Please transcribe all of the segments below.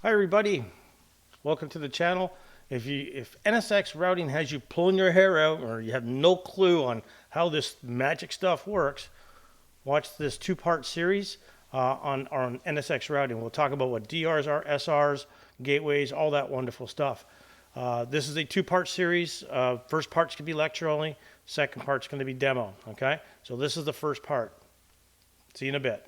Hi everybody, welcome to the channel. If NSX routing has you pulling your hair out or you have no clue on how this magic stuff works, watch this two-part series on NSX routing. We'll talk about what DRs are, SRs, gateways, all that wonderful stuff. This is a two-part series. First part's going to be lecture only. Second part's going to be demo, okay? So this is the first part. See you in a bit.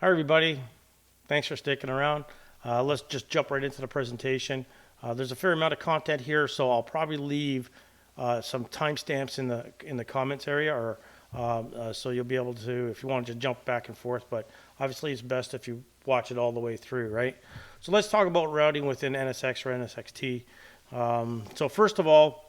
Hi everybody, thanks for sticking around. Let's just jump right into the presentation. There's a fair amount of content here, so I'll probably leave some timestamps in the comments area, or so you'll be able to, if you want to jump back and forth, but obviously it's best if you watch it all the way through, right? So let's talk about routing within NSX or NSX-T. So first of all,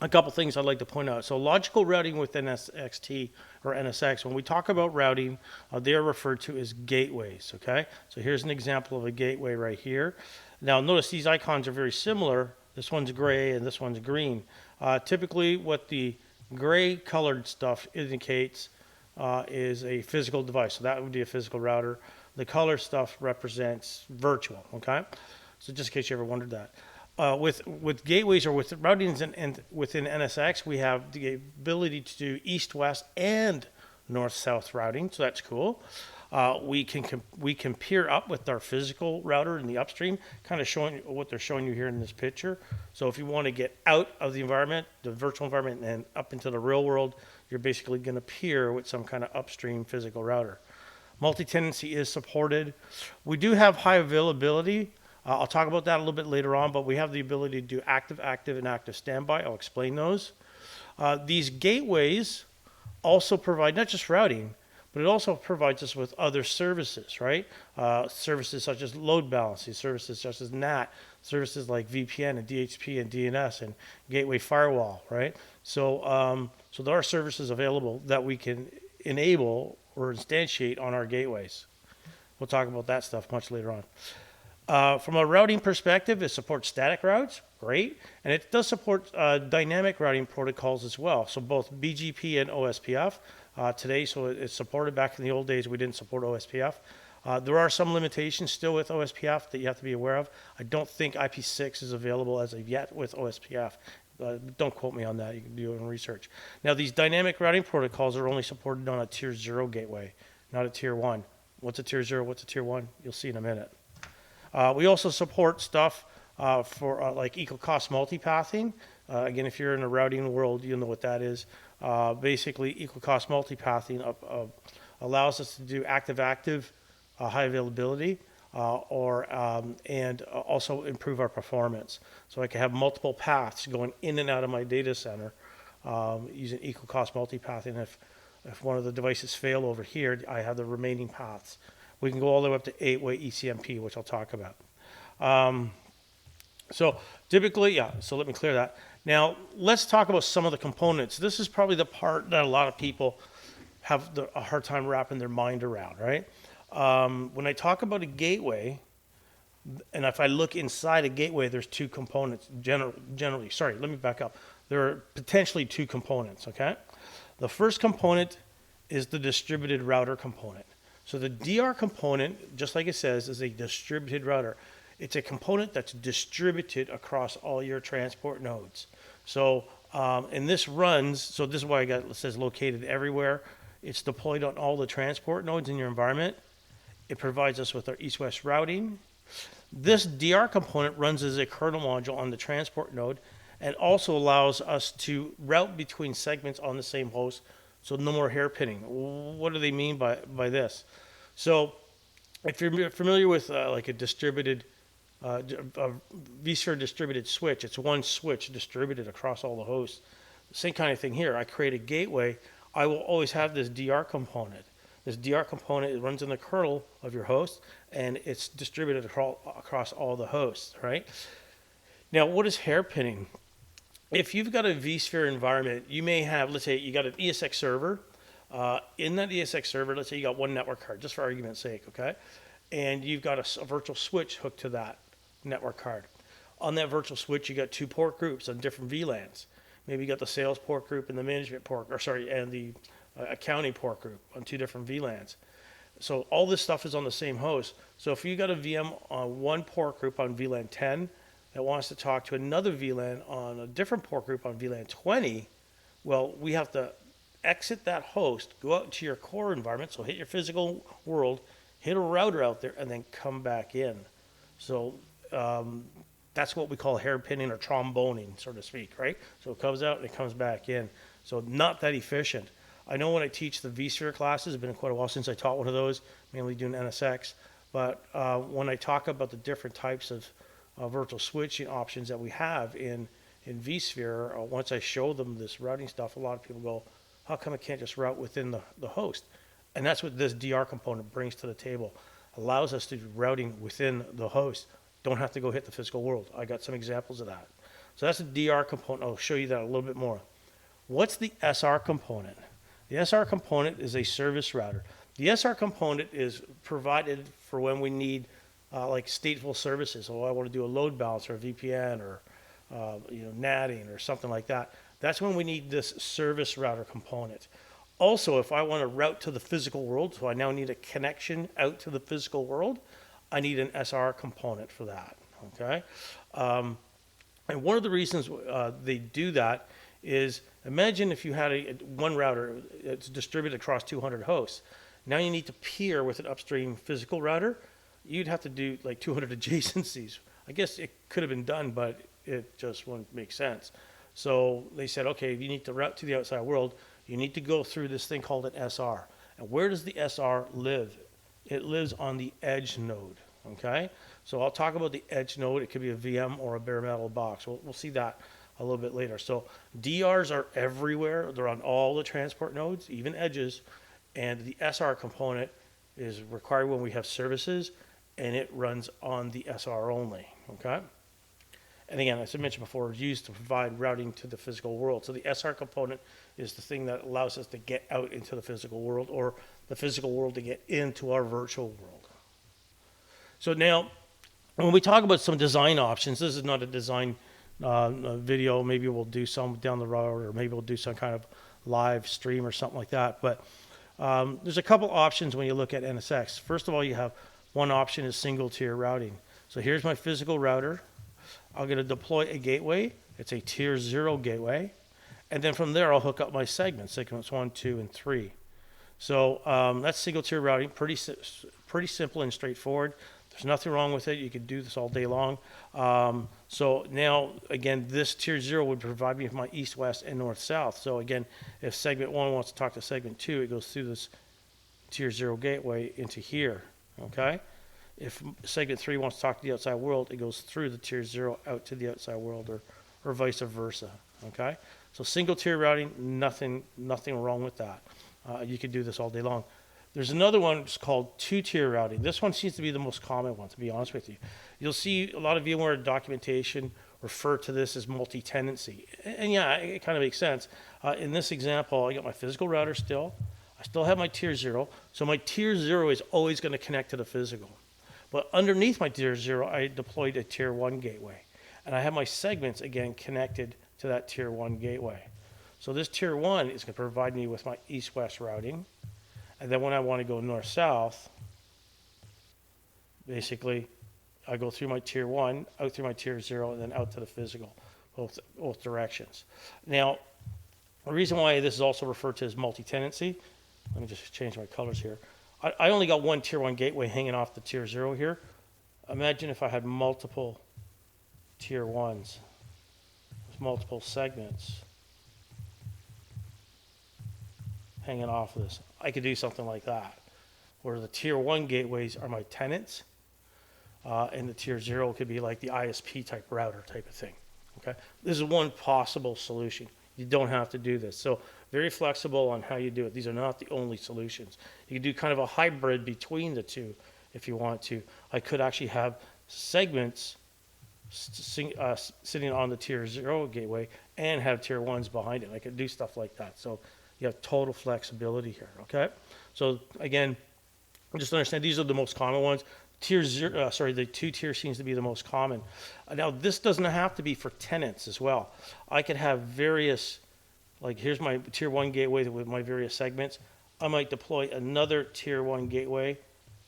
a couple things I'd like to point out. So logical routing with NSX-T or NSX, when we talk about routing, they are referred to as gateways, okay? So here's an example of a gateway right here. Now notice these icons are very similar. This one's gray and this one's green. Typically what the gray colored stuff indicates is a physical device. So that would be a physical router. The color stuff represents virtual, okay? So just in case you ever wondered that. With gateways or with routings and within NSX, we have the ability to do east-west and north-south routing, so that's cool. We can peer up with our physical router in the upstream, kind of showing what they're showing you here in this picture. So if you want to get out of the environment, the virtual environment, and up into the real world, you're basically going to peer with some kind of upstream physical router. Multi-tenancy is supported. We do have high availability. I'll talk about that a little bit later on, but we have the ability to do active, and active standby. I'll explain those. These gateways also provide not just routing, but it also provides us with other services, right? Services such as load balancing, services such as NAT, services like VPN and DHCP and DNS and gateway firewall, right? So, so there are services available that we can enable or instantiate on our gateways. We'll talk about that stuff much later on. From a routing perspective, it supports static routes, great, and it does support dynamic routing protocols as well. So both BGP and OSPF today, so it's supported. Back in the old days, we didn't support OSPF. There are some limitations still with OSPF that you have to be aware of. I don't think IP6 is available as of yet with OSPF. Don't quote me on that. You can do your own research. Now, these dynamic routing protocols are only supported on a tier 0 gateway, not a tier 1. What's a tier 0? What's a tier 1? You'll see in a minute. We also support stuff for like equal cost multipathing. Again, if you're in a routing world, you'll know what that is. Basically, equal cost multipathing allows us to do active, high availability, and also improve our performance. So I can have multiple paths going in and out of my data center using equal cost multipathing. If one of the devices fail over here, I have the remaining paths. We can go all the way up to 8-way ECMP, which I'll talk about. So typically, yeah, so let me clear that. Now, let's talk about some of the components. This is probably the part that a lot of people have a hard time wrapping their mind around, right? When I talk about a gateway, and if I look inside a gateway, there's two components, generally, sorry, let me back up. There are potentially two components, okay? The first component is the distributed router component. So the DR component, just like it says, is a distributed router. It's a component that's distributed across all your transport nodes. So, and this runs, so this is why it says located everywhere. It's deployed on all the transport nodes in your environment. It provides us with our east-west routing. This DR component runs as a kernel module on the transport node and also allows us to route between segments on the same host. So no more hairpinning. What do they mean by this? So if you're familiar with like a distributed, a vSphere distributed switch, it's one switch distributed across all the hosts. Same kind of thing here. I create a gateway. I will always have this DR component. This DR component, it runs in the kernel of your host, and it's distributed across all the hosts, right? Now, what is hairpinning? If you've got a vSphere environment, you may have, let's say you got an ESX server. In that ESX server, let's say you got one network card, just for argument's sake, okay? And you've got a virtual switch hooked to that. network card. On that virtual switch, you got 2 port groups on different VLANs. Maybe you got the sales port group and the management port, and the accounting port group on 2 different VLANs. So all this stuff is on the same host. So if you got a VM on one port group on VLAN 10 that wants to talk to another VLAN on a different port group on VLAN 20, well, we have to exit that host, go out to your core environment, so hit your physical world, hit a router out there, and then come back in. So that's what we call hairpinning or tromboning, so to speak, right? So it comes out and it comes back in. So not that efficient. I know when I teach the vSphere classes, it's been quite a while since I taught one of those, mainly doing NSX, but when I talk about the different types of virtual switching options that we have in vSphere, once I show them this routing stuff, a lot of people go, how come I can't just route within the host? And that's what this DR component brings to the table. Allows us to do routing within the host. Don't have to go hit the physical world. I got some examples of that. So that's the DR component. I'll show you that a little bit more. What's the SR component? The SR component is a service router. The SR component is provided for when we need like stateful services. So I want to do a load balancer, a VPN, or NATing or something like that. That's when we need this service router component. Also, if I want to route to the physical world, so I now need a connection out to the physical world, I need an SR component for that, okay? And one of the reasons they do that is, imagine if you had one router that's distributed across 200 hosts. Now you need to peer with an upstream physical router. You'd have to do like 200 adjacencies. I guess it could have been done, but it just wouldn't make sense. So they said, okay, if you need to route to the outside world, you need to go through this thing called an SR. And where does the SR live? It lives on the edge node, okay? So I'll talk about the edge node. It could be a VM or a bare metal box. We'll see that a little bit later. So DRs are everywhere. They're on all the transport nodes, even edges. And the SR component is required when we have services, and it runs on the SR only, okay? And again, as I mentioned before, it's used to provide routing to the physical world. So the SR component is the thing that allows us to get out into the physical world, or the physical world to get into our virtual world. So now, when we talk about some design options, this is not a design video. Maybe we'll do some down the road, or maybe we'll do some kind of live stream or something like that. But there's a couple options when you look at NSX. First of all, you have one option is single tier routing. So here's my physical router. I'm going to deploy a gateway. It's a tier 0 gateway. And then from there, I'll hook up my segments 1, 2, and 3. So that's single tier routing, pretty simple and straightforward. There's nothing wrong with it. You could do this all day long. So now, again, this tier 0 would provide me with my east, west, and north, south. So again, if segment 1 wants to talk to segment 2, it goes through this tier 0 gateway into here, okay? If segment 3 wants to talk to the outside world, it goes through the tier 0 out to the outside world, or vice versa, okay? So single tier routing, nothing wrong with that. You can do this all day long. There's another one it's called 2-tier routing. This one seems to be the most common one, to be honest with you. You'll see a lot of VMware documentation refer to this as multi-tenancy. And yeah, it kind of makes sense. In this example, I got my physical router still. I still have my tier 0. So my tier 0 is always going to connect to the physical. But underneath my tier 0, I deployed a tier 1 gateway. And I have my segments, again, connected to that tier 1 gateway. So this tier 1 is going to provide me with my east-west routing. And then when I want to go north-south, basically, I go through my tier 1, out through my tier 0, and then out to the physical, both directions. Now, the reason why this is also referred to as multi-tenancy, let me just change my colors here. I only got one tier 1 gateway hanging off the tier 0 here. Imagine if I had multiple tier 1s with multiple segments hanging off of this. I could do something like that, where the tier 1 gateways are my tenants, and the tier 0 could be like the ISP type router type of thing. Okay, this is one possible solution. You don't have to do this. So very flexible on how you do it. These are not the only solutions. You can do kind of a hybrid between the two if you want to. I could actually have segments sitting on the tier 0 gateway and have tier 1s behind it. I could do stuff like that. So you have total flexibility here, okay? So again, just understand these are the most common ones. the 2-tier seems to be the most common. Now this doesn't have to be for tenants as well. I could have various, like here's my tier 1 gateway with my various segments. I might deploy another tier 1 gateway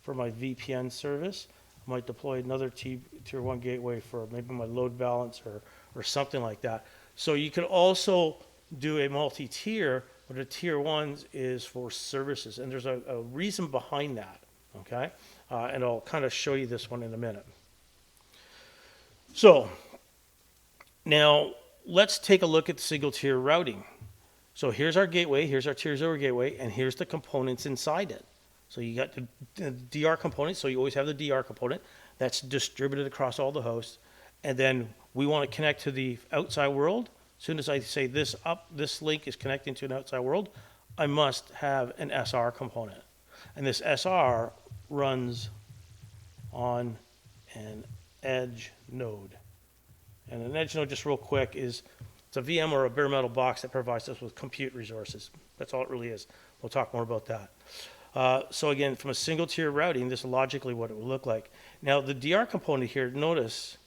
for my VPN service. I might deploy another tier 1 gateway for maybe my load balancer or something like that. So you could also do a multi-tier, but a tier 1 is for services, and there's a reason behind that, okay? And I'll kind of show you this one in a minute. So now let's take a look at single tier routing. So here's our gateway, here's our tier 0 gateway, and here's the components inside it. So you got the DR component, so you always have the DR component that's distributed across all the hosts. And then we want to connect to the outside world. As soon as I say this link is connecting to an outside world, I must have an SR component. And this SR runs on an edge node. And an edge node, just real quick, it's a VM or a bare metal box that provides us with compute resources. That's all it really is. We'll talk more about that. So again, from a single tier routing, this is logically what it would look like. Now the DR component here, notice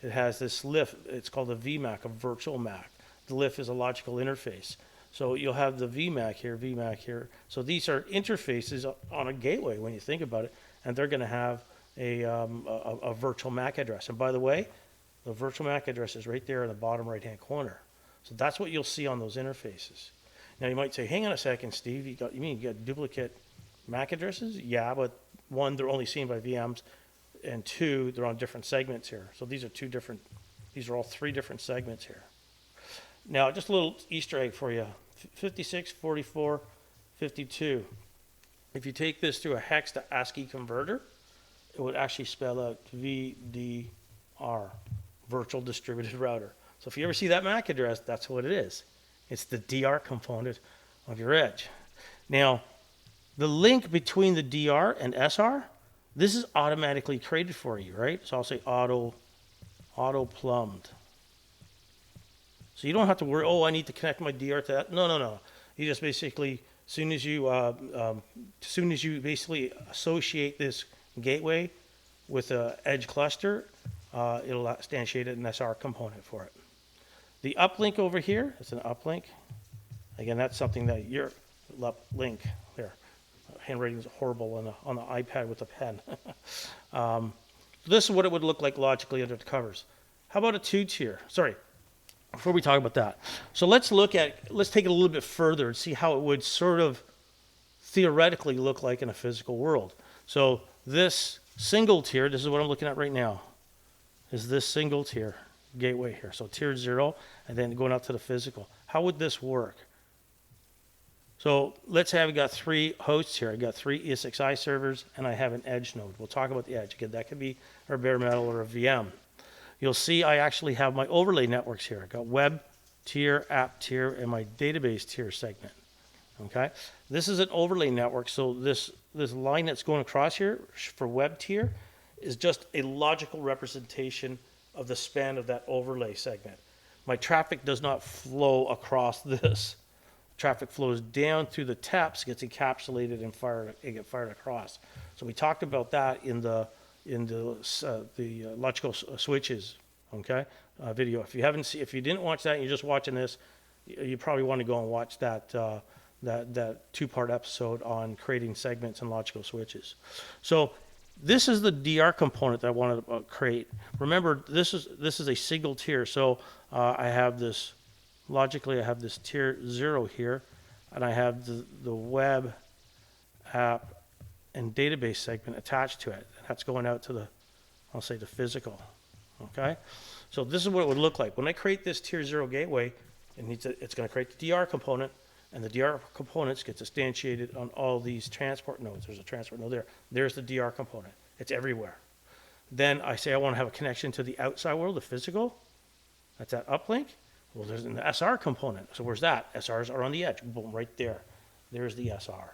it has this LIF. It's called a VMAC, a virtual MAC. The LIF is a logical interface. So you'll have the VMAC here. So these are interfaces on a gateway when you think about it, and they're going to have a virtual MAC address. And by the way, the virtual MAC address is right there in the bottom right-hand corner. So that's what you'll see on those interfaces. Now you might say, hang on a second, Steve, you got duplicate MAC addresses? Yeah, but one, they're only seen by VMs, and two, they're on different segments here. So these are all 3 different segments here. Now, just a little Easter egg for you. 56, 44, 52. If you take this through a hex to ASCII converter, it would actually spell out VDR, Virtual Distributed Router. So if you ever see that MAC address, that's what it is. It's the DR component of your edge. Now, the link between the DR and SR, this is automatically created for you, right? So I'll say auto plumbed. So you don't have to worry, oh, I need to connect my DR to that. No. You just basically, as soon as you basically associate this gateway with an edge cluster, it'll instantiate an SR component for it. The uplink over here is an uplink. Again, that's something that your uplink there. Handwriting is horrible on the iPad with a pen. This is what it would look like logically under the covers. How about a 2-tier? Sorry, before we talk about that. So let's take it a little bit further and see how it would sort of theoretically look like in a physical world. So this single tier, this is what I'm looking at right now, is this single tier gateway here. So tier 0 and then going out to the physical. How would this work? So let's say I've got 3 hosts here. I've got 3 ESXi servers, and I have an edge node. We'll talk about the edge. Again, that could be a bare metal or a VM. You'll see I actually have my overlay networks here. I've got web tier, app tier, and my database tier segment. Okay? This is an overlay network, so this line that's going across here for web tier is just a logical representation of the span of that overlay segment. My traffic does not flow across this. Traffic flows down through the taps, gets encapsulated and get fired across. So we talked about that in the logical switches, okay, video. If you didn't watch that and you're just watching this, you probably want to go and watch that 2-part episode on creating segments and logical switches. So this is the DR component that I wanted to create. Remember, this is a single tier. So I have this. Logically, I have this tier 0 here, and I have the web, app, and database segment attached to it. And that's going out to I'll say the physical, okay? So this is what it would look like. When I create this tier 0 gateway, it's going to create the DR component, and the DR components gets instantiated on all these transport nodes. There's a transport node there. There's the DR component. It's everywhere. Then I say I want to have a connection to the outside world, the physical. That's that uplink. Well, there's an SR component. So where's that? SRs are on the edge. Boom, right there. There's the SR.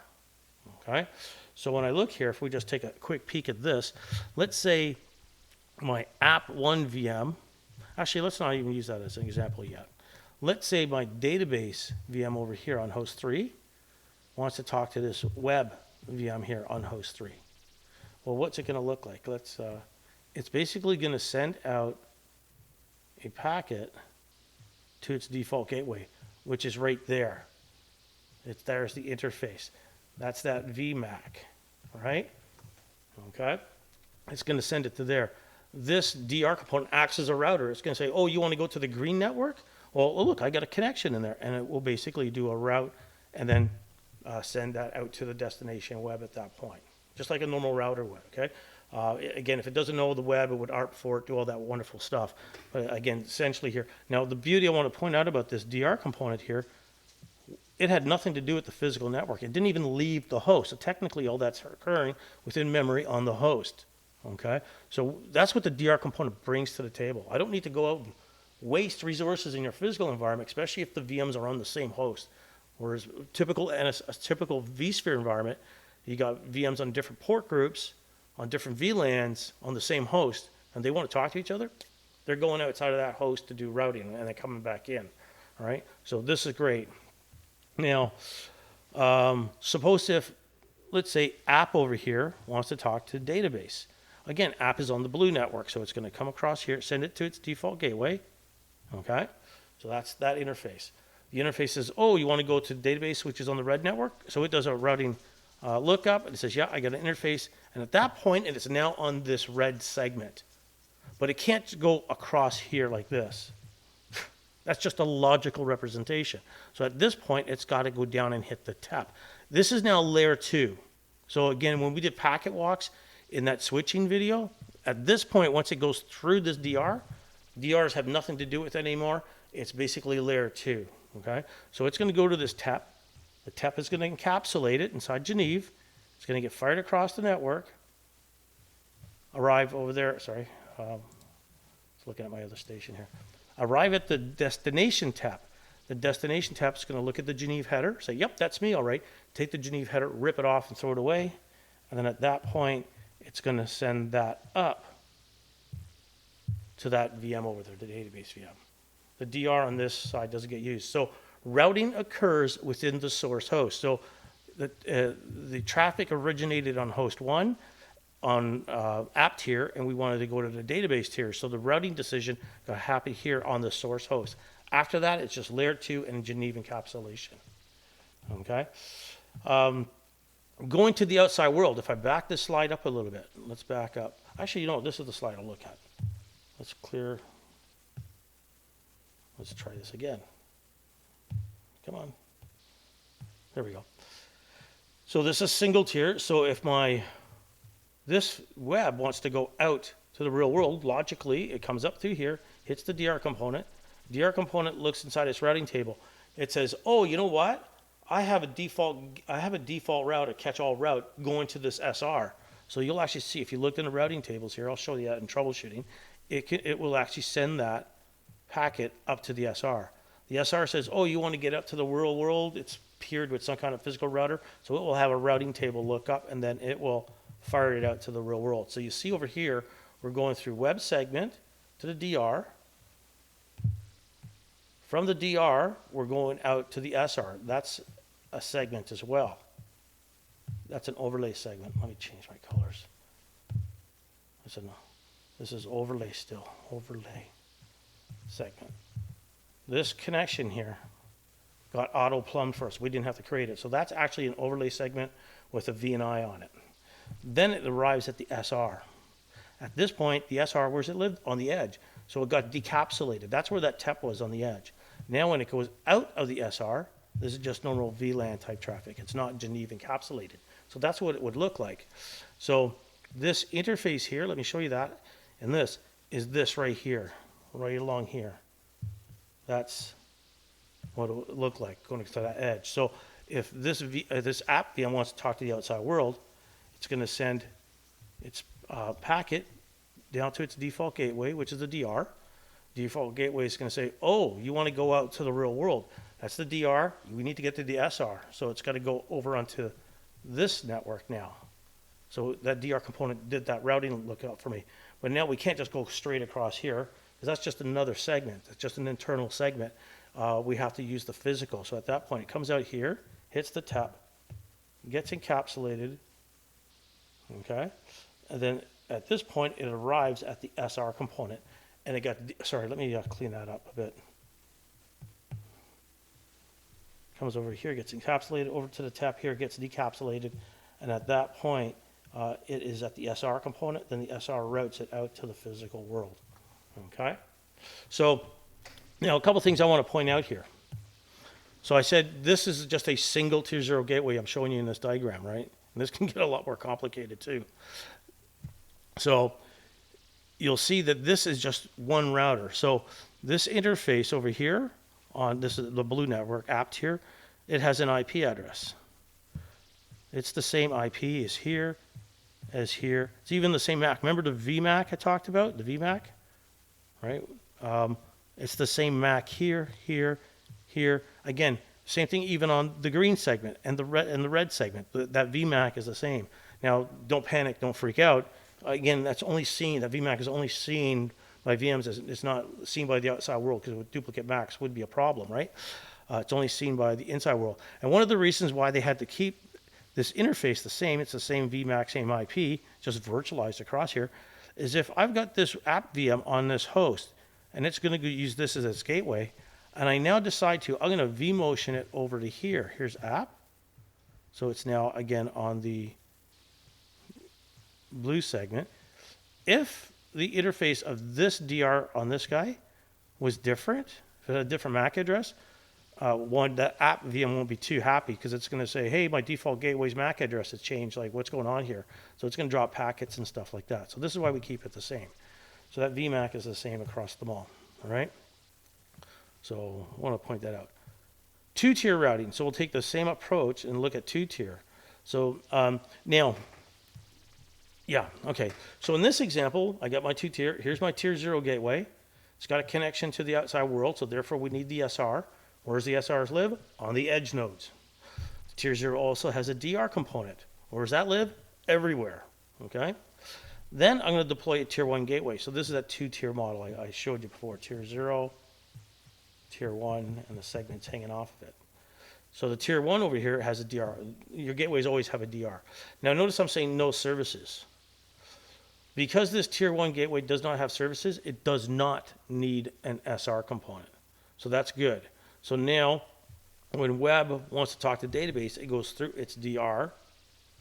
Okay? So when I look here, if we just take a quick peek at this, let's say my app 1 VM, actually, let's not even use that as an example yet. Let's say my database VM over here on host 3 wants to talk to this web VM here on host 3. Well, what's it going to look like? It's basically going to send out a packet to its default gateway, which is right there. There's the interface. That's that VMAC, right? Okay. It's going to send it to there. This DR component acts as a router. It's going to say, oh, you want to go to the green network? Well, look, I got a connection in there. And it will basically do a route and then send that out to the destination web at that point, just like a normal router would, okay? Again, if it doesn't know the web, it would ARP for it, do all that wonderful stuff. But again, essentially here. Now, the beauty I want to point out about this DR component here, it had nothing to do with the physical network. It didn't even leave the host. So technically, all that's occurring within memory on the host, okay? So that's what the DR component brings to the table. I don't need to go out and waste resources in your physical environment, especially if the VMs are on the same host. Whereas a typical vSphere environment, you got VMs on different port groups, on different VLANs on the same host, and they want to talk to each other, they're going outside of that host to do routing, and they're coming back in, all right? So this is great. Now, suppose if, let's say, app over here wants to talk to database. Again, app is on the blue network, so it's going to come across here, send it to its default gateway, okay? So that's that interface. The interface says, oh, you want to go to database, which is on the red network? So it does a routing lookup, and it says, yeah, I got an interface. And at that point, it is now on this red segment. But it can't go across here like this. That's just a logical representation. So at this point, it's got to go down and hit the tap. This is now layer 2. So again, when we did packet walks in that switching video, at this point, once it goes through this DR, DRs have nothing to do with it anymore. It's basically layer 2. Okay? So it's going to go to this TEP. The TEP is going to encapsulate it inside Geneve. It's going to get fired across the network, arrive over there. Sorry, looking at my other station here. Arrive at the destination TEP. The destination TEP is going to look at the Geneve header, say, yep, that's me, all right. Take the Geneve header, rip it off, and throw it away. And then at that point, it's going to send that up to that VM over there, the database VM. The DR on this side doesn't get used. So routing occurs within the source host. So the traffic originated on host 1 on app tier, and we wanted to go to the database tier. So the routing decision got happen here on the source host. After that, it's just layer 2 and Geneve encapsulation. Okay? Going to the outside world, if I back this slide up a little bit, let's back up. Actually, you know, this is the slide I'll look at. Let's clear. Let's try this again. Come on. There we go. So this is single tier. So if this web wants to go out to the real world, logically, it comes up through here, hits the DR component. DR component looks inside its routing table. It says, oh, you know what? I have a default route, a catch-all route going to this SR. So you'll actually see, if you looked in the routing tables here, I'll show you that in troubleshooting, it will actually send that packet up to the SR. The SR says, oh, you want to get up to the real world? It's paired with some kind of physical router. So it will have a routing table lookup, and then it will fire it out to the real world. So you see over here, we're going through web segment to the DR. From the DR, we're going out to the SR. That's a segment as well. That's an overlay segment. Let me change my colors. This is overlay still. Overlay segment. This connection here got auto plumbed first. We didn't have to create it. So that's actually an overlay segment with a VNI on it. Then it arrives at the SR. At this point, the SR, where's it lived? On the edge. So it got decapsulated. That's where that TEP was, on the edge. Now when it goes out of the SR, this is just normal VLAN type traffic. It's not Geneve encapsulated. So that's what it would look like. So this interface here, let me show you that. And this is this right here, right along here. That's what it would look like going to that edge. So if this app VM wants to talk to the outside world, it's going to send its packet down to its default gateway, which is the DR. Default gateway is going to say, oh, you want to go out to the real world. That's the DR. We need to get to the SR. So it's got to go over onto this network now. So that DR component did that routing lookup for me. But now we can't just go straight across here, because that's just another segment. It's just an internal segment. We have to use the physical. So at that point, it comes out here, hits the TEP, gets encapsulated, okay? And then at this point, it arrives at the SR component. And it got, sorry, let me clean that up a bit. Comes over here, gets encapsulated, over to the tap here, gets decapsulated. And at that point, it is at the SR component, then the SR routes it out to the physical world. Okay? So, now a couple things I want to point out here. So I said this is just a single tier 0 gateway I'm showing you in this diagram, right? And this can get a lot more complicated too. So you'll see that this is just one router. So this interface over here on this is the blue network apt here, it has an IP address. It's the same IP as here, It's even the same MAC. Remember the VMAC I talked about? The VMAC, right? It's the same MAC here, here. Again, same thing even on the green segment and the red segment. That VMAC is the same. Now, don't panic, don't freak out. Again, that VMAC is only seen by VMs. It's not seen by the outside world, because with duplicate MACs would be a problem, right? It's only seen by the inside world. And one of the reasons why they had to keep this interface the same, it's the same VMAC, same IP, just virtualized across here, is if I've got this app VM on this host, and it's going to use this as its gateway, and I now decide I'm going to vMotion it over to here. Here's app. So it's now, again, on the blue segment. If the interface of this DR on this guy was different, if it had a different MAC address, that app VM won't be too happy, because it's going to say, hey, my default gateway's MAC address has changed. Like, what's going on here? So it's going to drop packets and stuff like that. So this is why we keep it the same. So that VMAC is the same across them all. All right? So I want to point that out. Two-tier routing. So we'll take the same approach and look at two-tier. So now, yeah, okay. So in this example, I got my two-tier. Here's my tier 0 gateway. It's got a connection to the outside world, so therefore we need the SR. Where does the SRs live? On the edge nodes. Tier 0 also has a DR component. Where does that live? Everywhere. Okay? Then I'm going to deploy a tier 1 gateway. So this is that two-tier model I showed you before. Tier 0, tier 1, and the segments hanging off of it. So the tier 1 over here has a DR. Your gateways always have a DR. Now notice I'm saying no services. Because this tier 1 gateway does not have services, it does not need an SR component. So that's good. So now, when web wants to talk to database, it goes through its DR,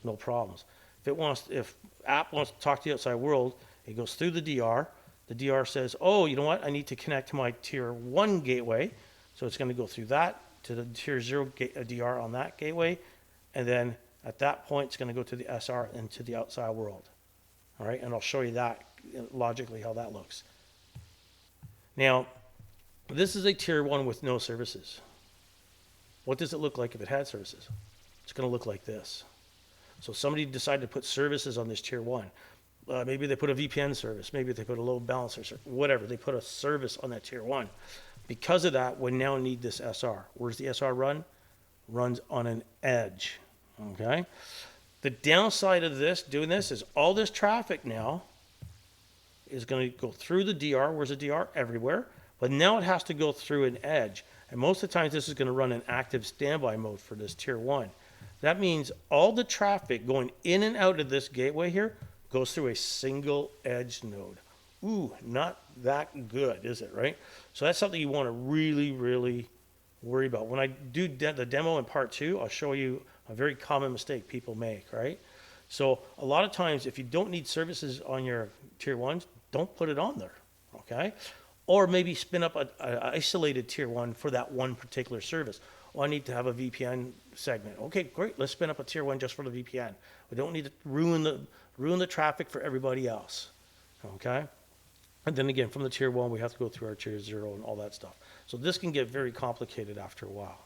no problems. If app wants to talk to the outside world, it goes through the DR. The DR says, oh, you know what? I need to connect to my tier 1 gateway. So it's going to go through that to the tier 0 DR on that gateway. And then at that point, it's going to go to the SR and to the outside world. All right, and I'll show you that logically how that looks. Now, this is a tier 1 with no services. What does it look like if it had services? It's going to look like this. So somebody decided to put services on this tier 1. Maybe they put a VPN service. Maybe they put a load balancer service. Whatever. They put a service on that tier 1. Because of that, we now need this SR. Where's the SR run? Runs on an edge. Okay? The downside of doing this is all this traffic now is going to go through the DR. Where's the DR? Everywhere. But now it has to go through an edge. And most of the times this is going to run in active standby mode for this tier 1. That means all the traffic going in and out of this gateway here goes through a single edge node. Ooh, not that good, is it, right? So that's something you want to really, really worry about. When I do the demo in part 2, I'll show you a very common mistake people make, right? So a lot of times, if you don't need services on your tier 1s, don't put it on there, okay? Or maybe spin up an isolated tier 1 for that one particular service. Oh, I need to have a VPN segment. Okay, great. Let's spin up a tier 1 just for the VPN. We don't need to ruin the traffic for everybody else, okay? And then again, from the tier 1, we have to go through our tier 0 and all that stuff. So this can get very complicated after a while.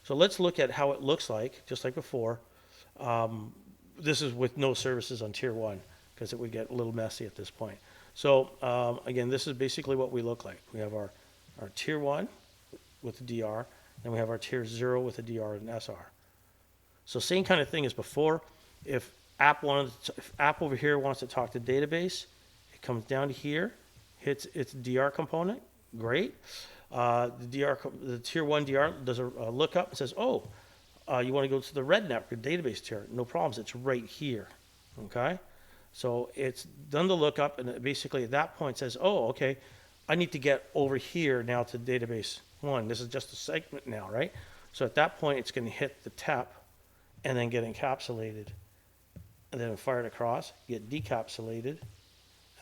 So let's look at how it looks like, just like before. This is with no services on tier 1, because it would get a little messy at this point. So again, this is basically what we look like. We have our tier 1 with the DR, and we have our tier 0 with the DR and SR. So same kind of thing as before. If app over here wants to talk to database, it comes down to here, hits its DR component. Great. The tier 1 DR does a lookup and says, oh, you want to go to the red network database tier. No problems. It's right here. Okay. So it's done the lookup, and it basically at that point says, oh, okay, I need to get over here now to database 1. This is just a segment now, right? So at that point, it's going to hit the tap and then get encapsulated, and then fire it across, get decapsulated,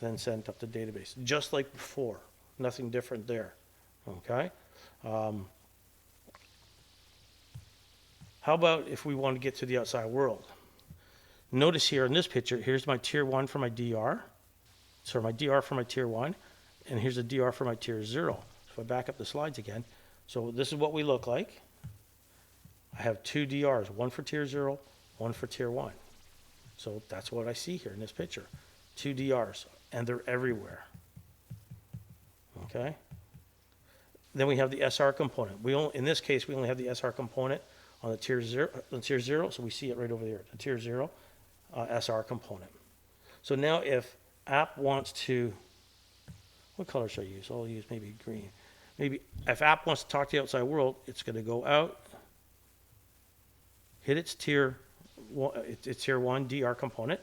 and then sent up to database, just like before. Nothing different there, okay? How about if we want to get to the outside world? Notice here in this picture, here's my tier 1 for my DR. So my DR for my tier 1, and here's a DR for my tier 0. So if I back up the slides again, so this is what we look like. I have 2 DRs, one for tier 0, one for tier 1. So that's what I see here in this picture. 2 DRs, and they're everywhere. Okay? Then we have the SR component. In this case, we only have the SR component on the tier 0, so we see it right over there, the tier 0 SR component. So now if app wants to, what color should I use? I'll use maybe green. Maybe if app wants to talk to the outside world, it's going to go out, hit its tier 1 DR component.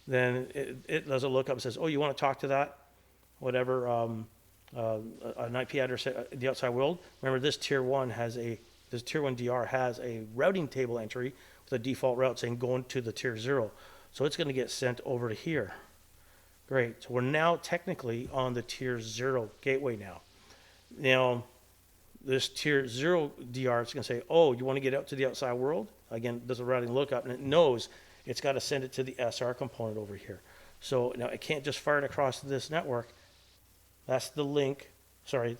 Then it does a lookup and says, oh, you want to talk to that, whatever, an IP address at the outside world. Remember, this tier 1 DR has a routing table entry with a default route saying going to the tier 0. So it's going to get sent over to here. Great. So we're now technically on the tier 0 gateway now. Now, this tier 0 DR is going to say, oh, you want to get out to the outside world? Again, it does a routing lookup, and it knows it's got to send it to the SR component over here. So now it can't just fire it across this network. That's the link. Sorry.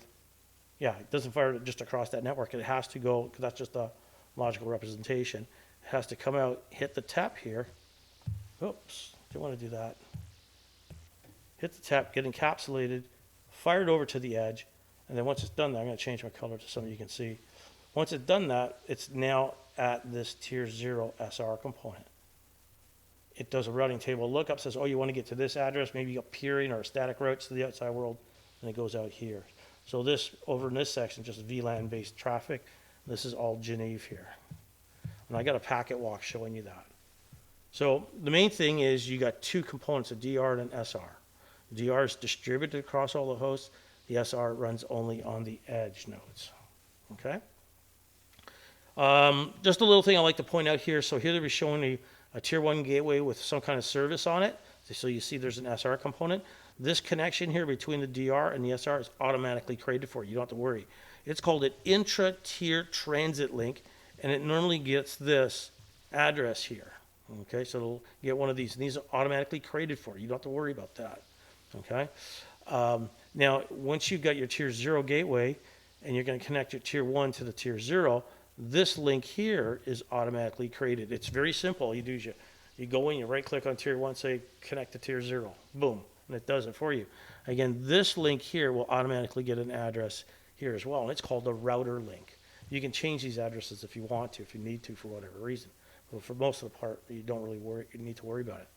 Yeah, it doesn't fire it just across that network. It has to go, because that's just a logical representation. It has to come out, hit the tap here. Oops, didn't want to do that. Hit the tap, get encapsulated, fire it over to the edge, and then once it's done that, I'm going to change my color to something you can see. Once it's done that, it's now at this tier 0 SR component. It does a routing table lookup, says, oh, you want to get to this address, maybe a peering or a static routes to the outside world, and it goes out here. So this, over in this section, just VLAN-based traffic. This is all Geneve here. And I got a packet walk showing you that. So the main thing is you got 2 components, a DR and an SR. The DR is distributed across all the hosts. The SR runs only on the edge nodes. Okay? Just a little thing I like to point out here. So here they're showing you a tier 1 gateway with some kind of service on it. So you see there's an SR component. This connection here between the DR and the SR is automatically created for you. You don't have to worry. It's called an intra-tier transit link, and it normally gets this address here. Okay, so it'll get one of these, and these are automatically created for you. You don't have to worry about that. Okay. Now, once you've got your tier 0 gateway, and you're going to connect your tier 1 to the tier 0, this link here is automatically created. It's very simple. All you do is you go in, you right-click on tier 1, say connect to tier 0. Boom. And it does it for you. Again, this link here will automatically get an address here as well, and it's called a router link. You can change these addresses if you want to, if you need to, for whatever reason. But for most of the part, you don't really need to worry about it.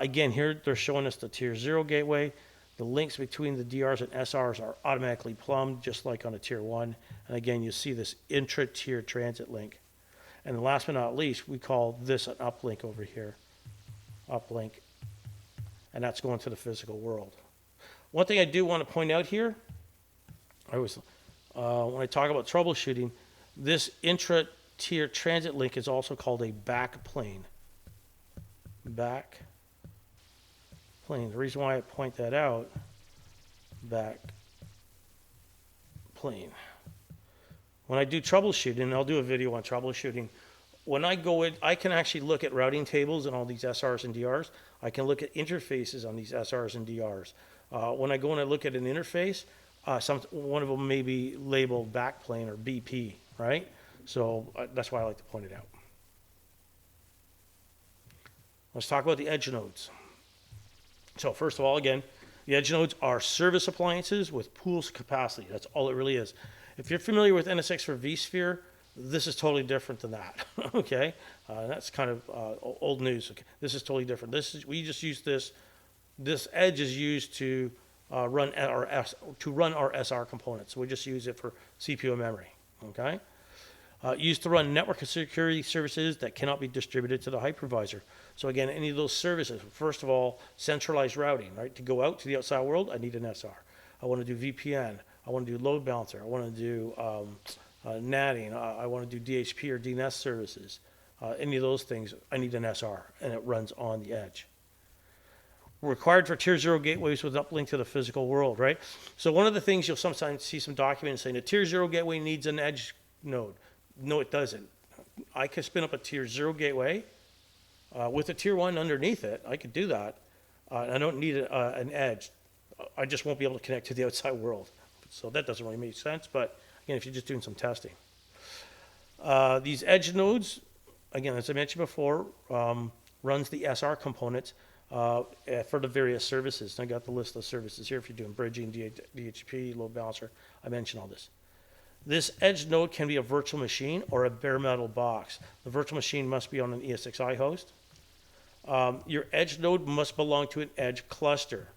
Again, here they're showing us the tier 0 gateway. The links between the DRs and SRs are automatically plumbed, just like on a tier 1. And again, you see this intra-tier transit link. And last but not least, we call this an uplink over here. Uplink. And that's going to the physical world. One thing I do want to point out here, when I talk about troubleshooting, this intra-tier transit link is also called a backplane. Backplane. The reason why I point that out, backplane. When I do troubleshooting, and I'll do a video on troubleshooting, when I go in, I can actually look at routing tables and all these SRs and DRs. I can look at interfaces on these SRs and DRs. When I go in and look at an interface, one of them may be labeled backplane or BP, right? So that's why I like to point it out. Let's talk about the edge nodes. So first of all, again, the edge nodes are service appliances with pools capacity. That's all it really is. If you're familiar with NSX for vSphere, this is totally different than that. Okay, that's kind of old news. Okay. This is totally different. We just use this. This edge is used to run our SR components. So we just use it for CPU and memory. Okay. Used to run network security services that cannot be distributed to the hypervisor. So again, any of those services, first of all, centralized routing, right? To go out to the outside world, I need an SR. I want to do VPN. I want to do load balancer. I want to do NATing. I want to do DHP or DNS services. Any of those things, I need an SR, and it runs on the edge. Required for tier 0 gateways with uplink to the physical world, right? So one of the things you'll sometimes see some documents saying a tier 0 gateway needs an edge node. No, it doesn't. I can spin up a tier 0 gateway with a tier 1 underneath it. I could do that. I don't need an edge. I just won't be able to connect to the outside world. So that doesn't really make sense. But again, if you're just doing some testing. These edge nodes, again, as I mentioned before, runs the SR components for the various services. And I got the list of services here if you're doing bridging, DHCP, load balancer. I mentioned all this. This edge node can be a virtual machine or a bare metal box. The virtual machine must be on an ESXi host. Your edge node must belong to an edge cluster.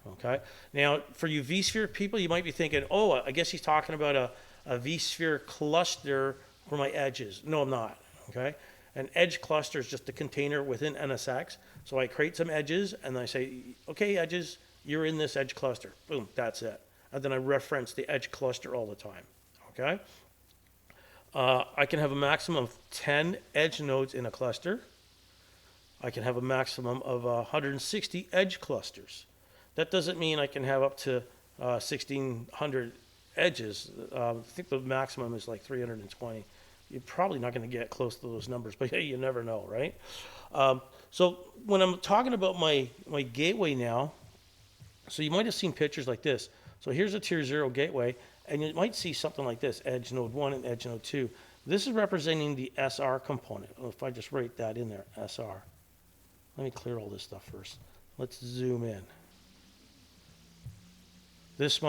Okay. Now, for you vSphere people, you might be thinking, oh, I guess he's talking about a vSphere cluster for my edges. No, I'm not. Okay. An edge cluster is just a container within NSX. So I create some edges and I say, okay, edges, you're in this edge cluster. Boom, that's it. And then I reference the edge cluster all the time. Okay. I can have a maximum of 10 edge nodes in a cluster. I can have a maximum of 160 edge clusters. That doesn't mean I can have up to 1,600 edges. I think the maximum is like 320. You're probably not going to get close to those numbers, but hey, you never know, right? So when I'm talking about my gateway now, so you might have seen pictures like this. So here's a tier 0 gateway, and you might see something like this, edge node 1 and edge node 2. This is representing the SR component. If I just write that in there, SR. Let me clear all this stuff first. Let's zoom in. This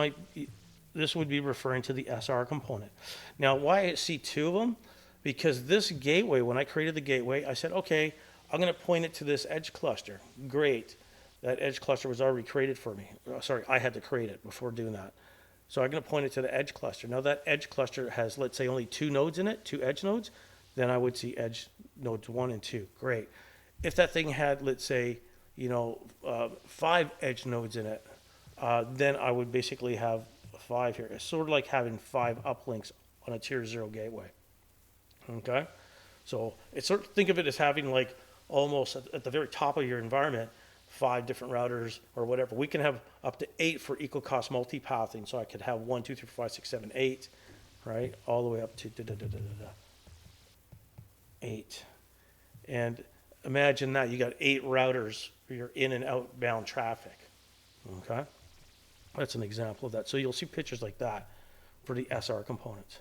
would be referring to the SR component. Now, why I see two of them? Because this gateway, when I created the gateway, I said, okay, I'm going to point it to this edge cluster. Great. That edge cluster was already created for me. Sorry, I had to create it before doing that. So I'm going to point it to the edge cluster. Now that edge cluster has, let's say, only 2 nodes in it, 2 edge nodes, then I would see edge nodes 1 and 2. Great. If that thing had, let's say, 5 edge nodes in it, then I would basically have 5 here. It's sort of like having 5 uplinks on a tier 0 gateway. Okay? So it's sort of, think of it as having like almost at the very top of your environment, 5 different routers or whatever. We can have up to 8 for equal cost multipathing. So I could have 1, 2, 3, 4, 5, 6, 7, 8, right? All the way up to 8. And imagine that you got 8 routers for your in and outbound traffic. Okay? That's an example of that. So you'll see pictures like that for the SR components.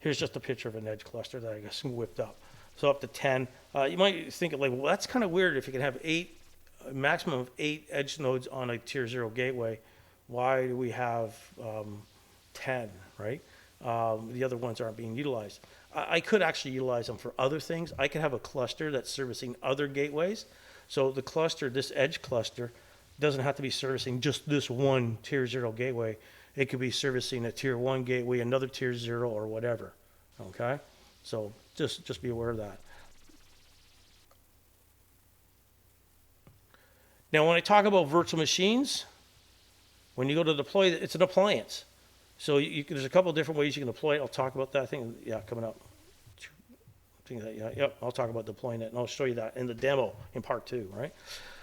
Here's just a picture of an edge cluster that I guess whipped up. So up to 10. You might think like, well, that's kind of weird if you can have a maximum of 8 edge nodes on a tier 0 gateway. Why do we have 10, right? The other ones aren't being utilized. I could actually utilize them for other things. I could have a cluster that's servicing other gateways. So the cluster, this edge cluster, doesn't have to be servicing just this one tier 0 gateway. It could be servicing a tier 1 gateway, another tier 0, or whatever. Okay? So just be aware of that. Now, when I talk about virtual machines, when you go to deploy, it's an appliance. So there's a couple of different ways you can deploy it. I'll talk about that. I think, yeah, coming up. Yep, I'll talk about deploying it, and I'll show you that in the demo in part 2, right?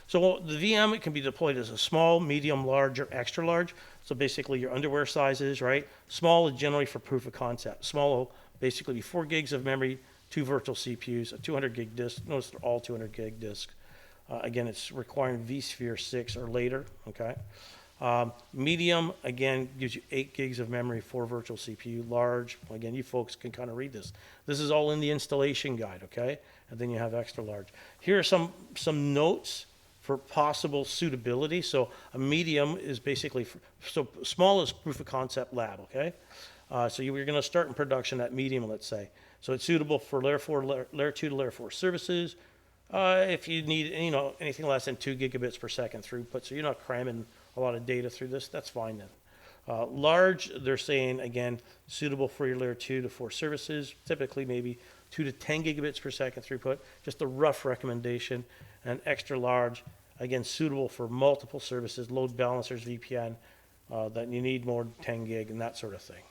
So the VM, it can be deployed as a small, medium, large, or extra large. So basically your underwear sizes, right? Small is generally for proof of concept. Small will basically be 4 gigs of memory, 2 virtual CPUs, a 200 gig disk. Notice they're all 200 gig disks. Again, it's requiring vSphere 6 or later, okay? Medium, again, gives you 8 gigs of memory, 4 virtual CPU. Large, again, you folks can kind of read this. This is all in the installation guide, okay? And then you have extra large. Here are some notes for possible suitability. So a medium is basically, so small is proof of concept lab, okay? So you're going to start in production at medium, let's say. So it's suitable for layer 4, layer 2 to layer 4 services. If you need, anything less than 2 gigabits per second throughput, so you're not cramming a lot of data through this, that's fine then. Large, they're saying, again, suitable for your layer 2 to 4 services, typically maybe 2 to 10 gigabits per second throughput, just a rough recommendation. And extra large, again, suitable for multiple services, load balancers, VPN, that you need more than 10 gig and that sort of thing.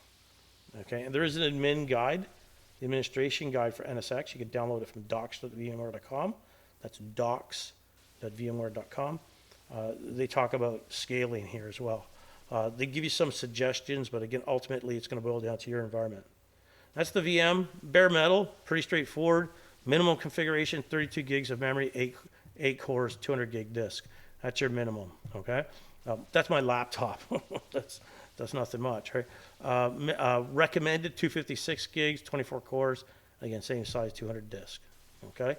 Okay, and there is an admin guide, the administration guide for NSX. You can download it from docs.vmware.com. That's docs.vmware.com. They talk about scaling here as well. They give you some suggestions, but again, ultimately, it's going to boil down to your environment. That's the VM, bare metal, pretty straightforward. Minimum configuration, 32 gigs of memory, 8 cores, 200 gig disk. That's your minimum, okay? That's my laptop. That's nothing much, right? Recommended 256 gigs, 24 cores. Again, same size, 200 disk, okay?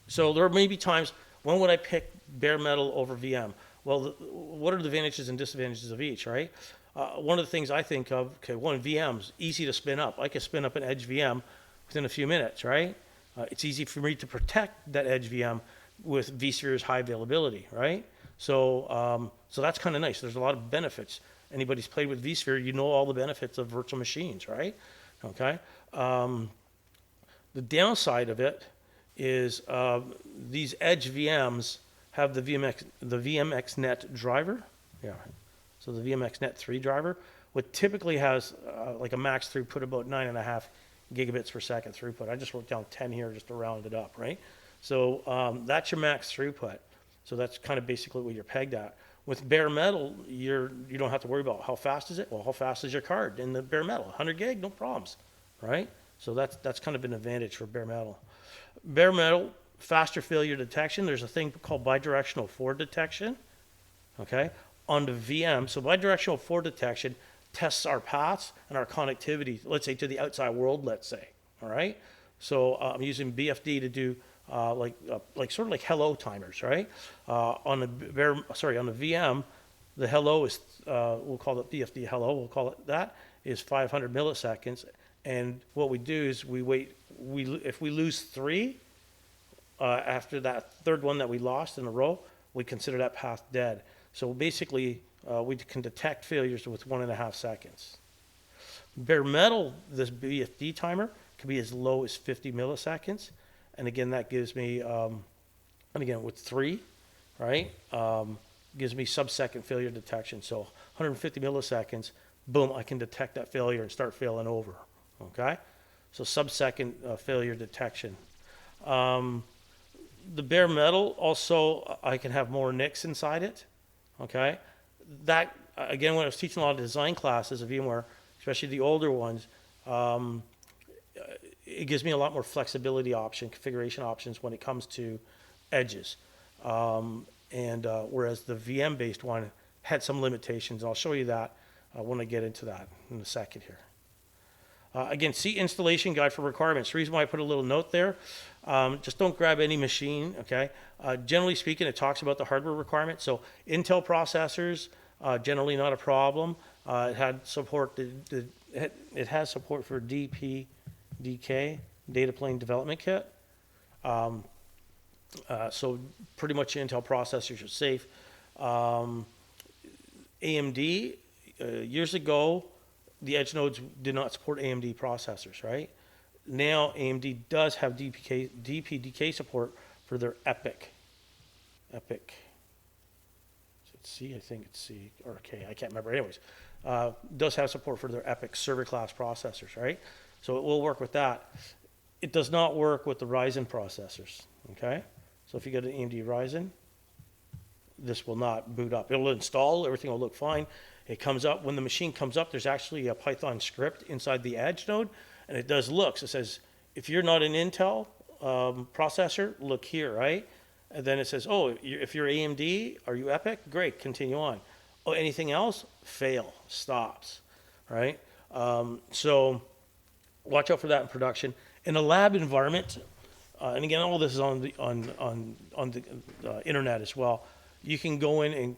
So there may be times, when would I pick bare metal over VM? Well, what are the advantages and disadvantages of each, right? One of the things I think of, okay, one, VMs, easy to spin up. I can spin up an edge VM within a few minutes, right? It's easy for me to protect that edge VM with vSphere's high availability, right? So, so that's kind of nice. There's a lot of benefits. Anybody's played with vSphere, you know all the benefits of virtual machines, right? Okay. The downside of it is these edge VMs have the VMX-Net driver. Yeah. So the VMX-Net 3 driver, which typically has like a max throughput about 9.5 gigabits per second throughput. I just wrote down 10 here just to round it up, right? So that's your max throughput. So that's kind of basically what you're pegged at. With bare metal, you don't have to worry about how fast is it. Well, how fast is your card in the bare metal? 100 gig, no problems, right? So that's kind of an advantage for bare metal. Bare metal, faster failure detection. There's a thing called bidirectional forward detection, okay, on the VM. So bidirectional forward detection tests our paths and our connectivity, let's say to the outside world, let's say, all right? So I'm using BFD to do like sort of like hello timers, right? On the VM, the hello is we'll call it BFD hello. We'll call it that is 500 milliseconds. And what we do is we wait. If we lose 3 after that third one that we lost in a row, we consider that path dead. So basically, we can detect failures with 1.5 seconds. Bare metal, this BFD timer can be as low as 50 milliseconds. And again, that gives me, and again, with 3, right, gives me sub-second failure detection. So 150 milliseconds, boom, I can detect that failure and start failing over, okay? So sub-second failure detection. The bare metal, also, I can have more NICs inside it, okay? That, again, when I was teaching a lot of design classes of VMware, especially the older ones, it gives me a lot more flexibility configuration options when it comes to edges. Whereas the VM-based one had some limitations. I'll show you that when I get into that in a second here. Again, see installation guide for requirements. The reason why I put a little note there, just don't grab any machine, okay? Generally speaking, it talks about the hardware requirements. So Intel processors, generally not a problem. It had support, it has support for DK, Data Plane Development Kit. So pretty much Intel processors are safe. AMD, years ago, the edge nodes did not support AMD processors, right? Now AMD does have DPDK support for their EPYC. Is it C? I think it's C or K. I can't remember. Anyways, does have support for their EPYC server class processors, right? So it will work with that. It does not work with the Ryzen processors, okay? So if you go to AMD Ryzen, this will not boot up. It'll install, everything will look fine. It comes up, when the machine comes up, there's actually a Python script inside the edge node, and it does look. So it says, if you're not an Intel processor, look here, right? And then it says, oh, if you're AMD, are you EPYC? Great, continue on. Oh, anything else? Fail, stops, right? So watch out for that in production. In a lab environment, and again, all this is on the internet as well, you can go in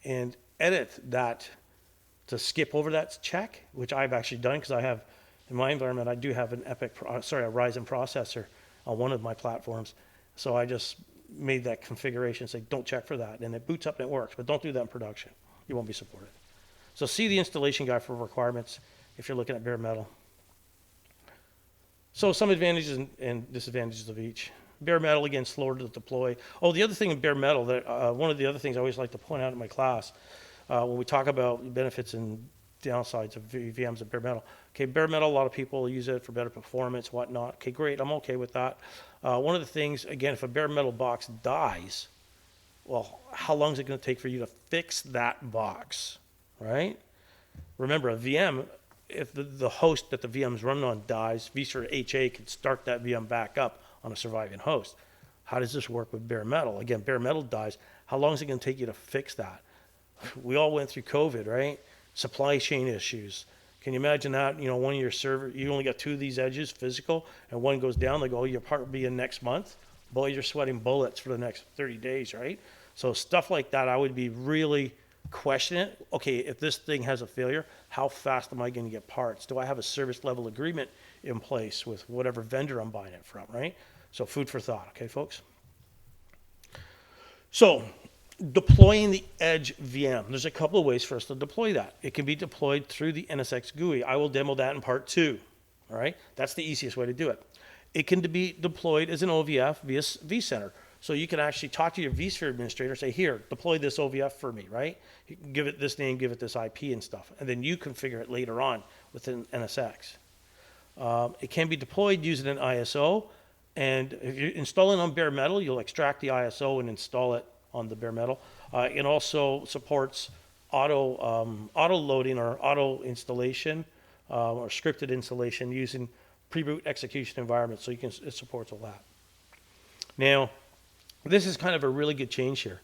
and edit that to skip over that check, which I've actually done because I have, in my environment, I do have a Ryzen processor on one of my platforms. So I just made that configuration, say don't check for that. And it boots up and it works, but don't do that in production. You won't be supported. So see the installation guide for requirements if you're looking at bare metal. So some advantages and disadvantages of each. Bare metal, again, slower to deploy. Oh, the other thing in bare metal, that one of the other things I always like to point out in my class, when we talk about benefits and downsides of VMs and bare metal. Okay, bare metal, a lot of people use it for better performance, whatnot. Okay, great, I'm okay with that. One of the things, again, if a bare metal box dies, well, how long is it going to take for you to fix that box, right? Remember, a VM, if the host that the VM's running on dies, vSphere HA can start that VM back up on a surviving host. How does this work with bare metal? Again, bare metal dies. How long is it going to take you to fix that? We all went through COVID, right? Supply chain issues. Can you imagine that? You know, one of your servers, you only got 2 of these edges physical, and one goes down. They go, oh, your part will be in next month. Boy, you're sweating bullets for the next 30 days, right? So stuff like that, I would be really questioning it. Okay, if this thing has a failure, how fast am I going to get parts? Do I have a service level agreement in place with whatever vendor I'm buying it from, right? So food for thought, okay, folks? So deploying the edge VM. There's a couple of ways for us to deploy that. It can be deployed through the NSX GUI. I will demo that in part 2, all right? That's the easiest way to do it. It can be deployed as an OVF via vCenter. So you can actually talk to your vSphere administrator, say, here, deploy this OVF for me, right? You can give it this name, give it this IP and stuff. And then you configure it later on within NSX. It can be deployed using an ISO. And if you're installing on bare metal, you'll extract the ISO and install it on the bare metal. It also supports auto loading or auto installation or scripted installation using pre-boot execution environments. So it supports all that. Now, this is kind of a really good change here.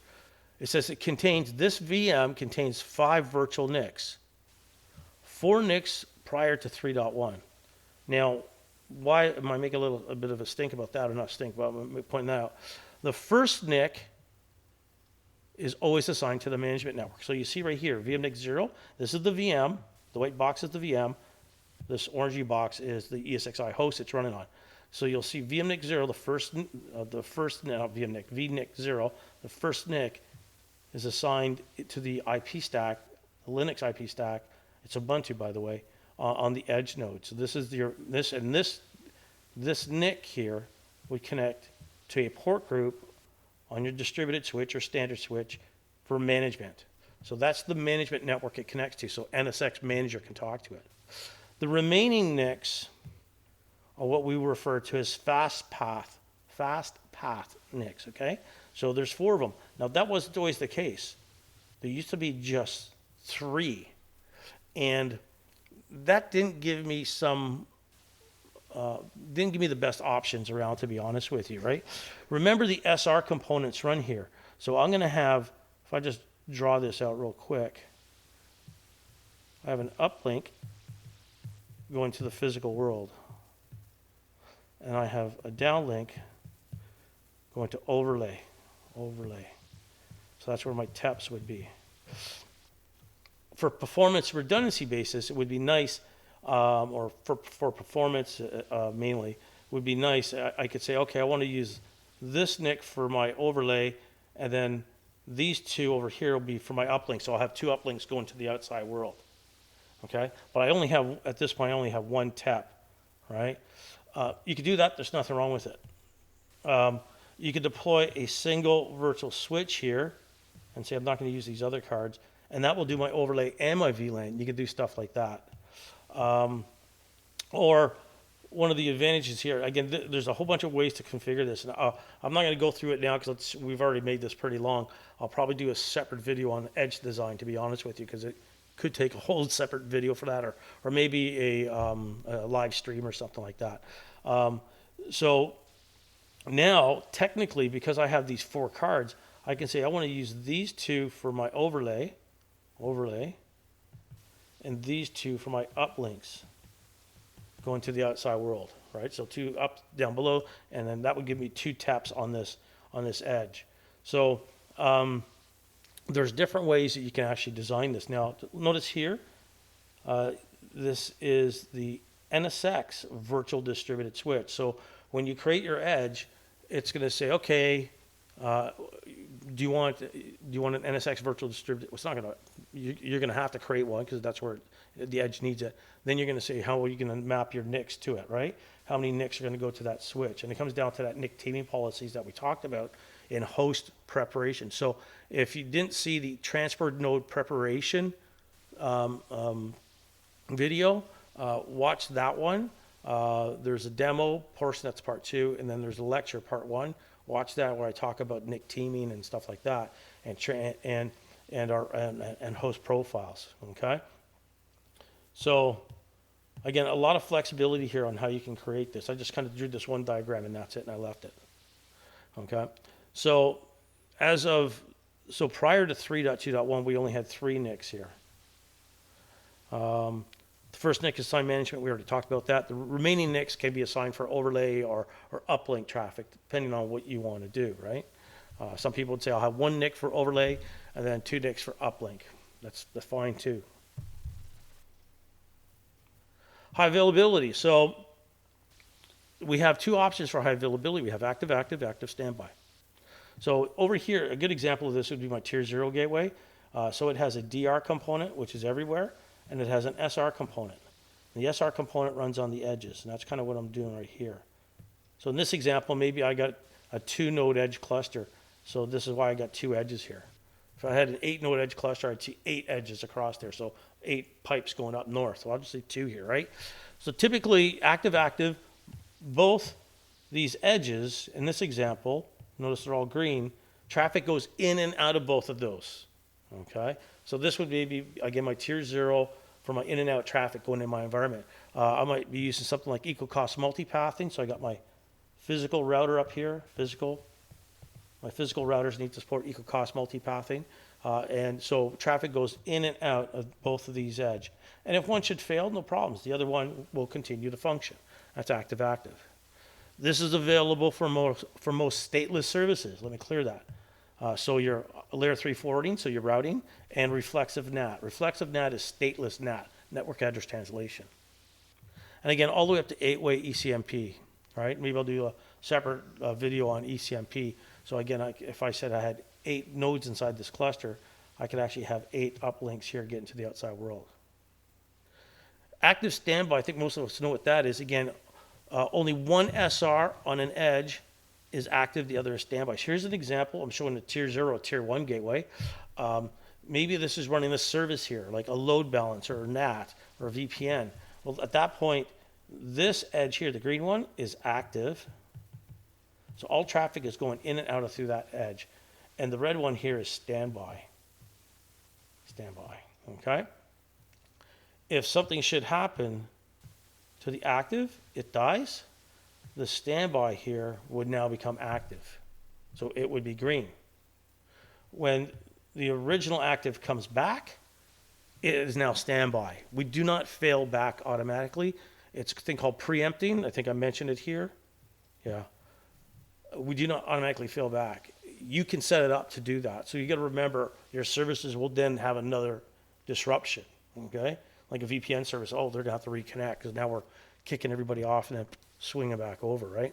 It says this VM contains 5 virtual NICs, 4 NICs prior to 3.1. Now, why am I making a bit of a stink about that, or not stink, but I'm pointing that out. The first NIC is always assigned to the management network. So you see right here, VMNIC 0, this is the VM, the white box is the VM, this orangey box is the ESXi host it's running on. So you'll see VMNIC 0, VNIC 0, the first NIC is assigned to the IP stack, the Linux IP stack. It's Ubuntu, by the way, on the edge node. So this is this NIC here would connect to a port group on your distributed switch or standard switch for management. So that's the management network it connects to. So NSX Manager can talk to it. The remaining NICs are what we refer to as fast path NICs, okay? So there's 4 of them. Now that wasn't always the case. There used to be just 3. And that didn't give me the best options around, to be honest with you, right? Remember the SR components run here. So I'm gonna have, if I just draw this out real quick, I have an uplink going to the physical world. And I have a downlink going to overlay. So that's where my TEPs would be. For performance redundancy basis, it would be nice, or for performance mainly, would be nice. I could say, okay, I want to use this NIC for my overlay, and then these 2 over here will be for my uplink. So I'll have 2 uplinks going to the outside world. Okay, but I only have, at this point, I only have 1 TEP, right? You could do that. There's nothing wrong with it. You could deploy a single virtual switch here and say, I'm not going to use these other cards, and that will do my overlay and my VLAN. You could do stuff like that. Or one of the advantages here, again, there's a whole bunch of ways to configure this. And I'm not going to go through it now because we've already made this pretty long. I'll probably do a separate video on edge design, to be honest with you, because it could take a whole separate video for that, or maybe a live stream or something like that. So now, technically, because I have these 4 cards, I can say I want to use these 2 for my overlay, and these 2 for my uplinks going to the outside world, right? So 2 up, down below, and then that would give me 2 taps on this edge. So there's different ways that you can actually design this. Now, notice here, this is the NSX virtual distributed switch. So when you create your edge, it's going to say, okay, do you want an NSX virtual distributed? It's not going to, you're going to have to create one because that's where the edge needs it. Then you're going to say, how are you going to map your NICs to it, right? How many NICs are going to go to that switch? And it comes down to that NIC teaming policies that we talked about in host preparation. So if you didn't see the transport node preparation video, watch that one. There's a demo portion, that's part 2, and then there's a lecture, part 1. Watch that where I talk about NIC teaming and stuff like that, and host profiles. Okay. So again, a lot of flexibility here on how you can create this. I just kind of drew this one diagram and that's it, and I left it. Okay. So prior to 3.2.1, we only had 3 NICs here. The first NIC is assigned management. We already talked about that. The remaining NICs can be assigned for overlay or uplink traffic, depending on what you want to do, right? Some people would say, I'll have 1 NIC for overlay and then 2 NICs for uplink. That's fine too. High availability. So we have 2 options for high availability. We have active, standby. So over here, a good example of this would be my tier 0 gateway. So it has a DR component, which is everywhere, and it has an SR component. And the SR component runs on the edges, and that's kind of what I'm doing right here. So in this example, maybe I got a 2-node edge cluster. So this is why I got 2 edges here. If I had an 8-node edge cluster, I'd see 8 edges across there. So 8 pipes going up north. So I'll just say 2 here, right? So typically, active, both these edges, in this example, notice they're all green, traffic goes in and out of both of those, okay? So this would be, again, my tier 0 for my in and out traffic going in my environment. I might be using something like eco-cost multipathing. So I got my physical router up here, my physical routers need to support eco-cost multipathing. And so traffic goes in and out of both of these edge. And if one should fail, no problems. The other one will continue to function. That's active. This is available for most stateless services. Let me clear that. So your layer 3 forwarding, so your routing, and reflexive NAT. Reflexive NAT is stateless NAT, network address translation. And again, all the way up to 8-way ECMP, right? Maybe I'll do a separate video on ECMP. So again, if I said I had 8 nodes inside this cluster, I could actually have 8 uplinks here getting to the outside world. Active standby, I think most of us know what that is. Again, only one SR on an edge is active, the other is standby. So here's an example. I'm showing a tier 0 or tier 1 gateway. Maybe this is running a service here, like a load balancer or NAT or a VPN. Well, at that point, this edge here, the green one, is active. So all traffic is going in and out of through that edge. And the red one here is standby. Okay? If something should happen to the active, it dies. The standby here would now become active. So it would be green. When the original active comes back, it is now standby. We do not fail back automatically. It's a thing called preempting. I think I mentioned it here. Yeah. We do not automatically fail back. You can set it up to do that. So you got to remember your services will then have another disruption. Okay? Like a VPN service, they're going to have to reconnect because now we're kicking everybody off and then swinging back over, right?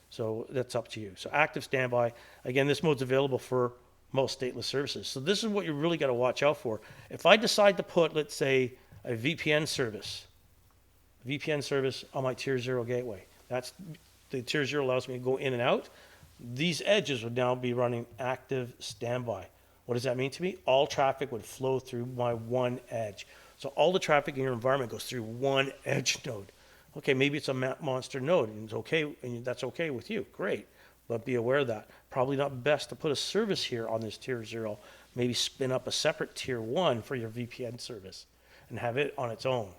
So that's up to you. So active standby. Again, this mode's available for most stateless services. So this is what you really got to watch out for. If I decide to put, let's say, a VPN service on my tier 0 gateway, that's the tier 0 allows me to go in and out. These edges would now be running active standby. What does that mean to me? All traffic would flow through my one edge. So all the traffic in your environment goes through one edge node. Okay, maybe it's a monster node and it's okay, and that's okay with you. Great, but be aware of that. Probably not best to put a service here on this tier 0. Maybe spin up a separate tier 1 for your VPN service and have it on its own,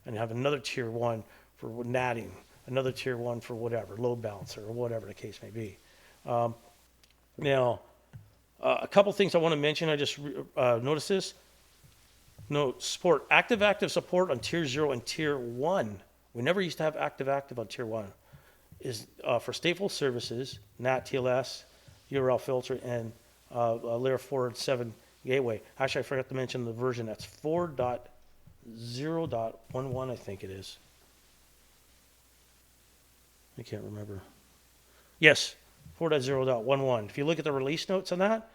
and have another tier 1 for natting, another tier 1 for whatever, load balancer or whatever the case may be. Now, a couple things I want to mention. I just noticed this. No support, active support on tier 0 and tier 1. We never used to have active on tier 1. Is for stateful services, NAT, TLS, URL filter, and layer 4 and 7 gateway. Actually, I forgot to mention the version. That's 4.0.11, I think it is. I can't remember. Yes, 4.0.11. If you look at the release notes on that,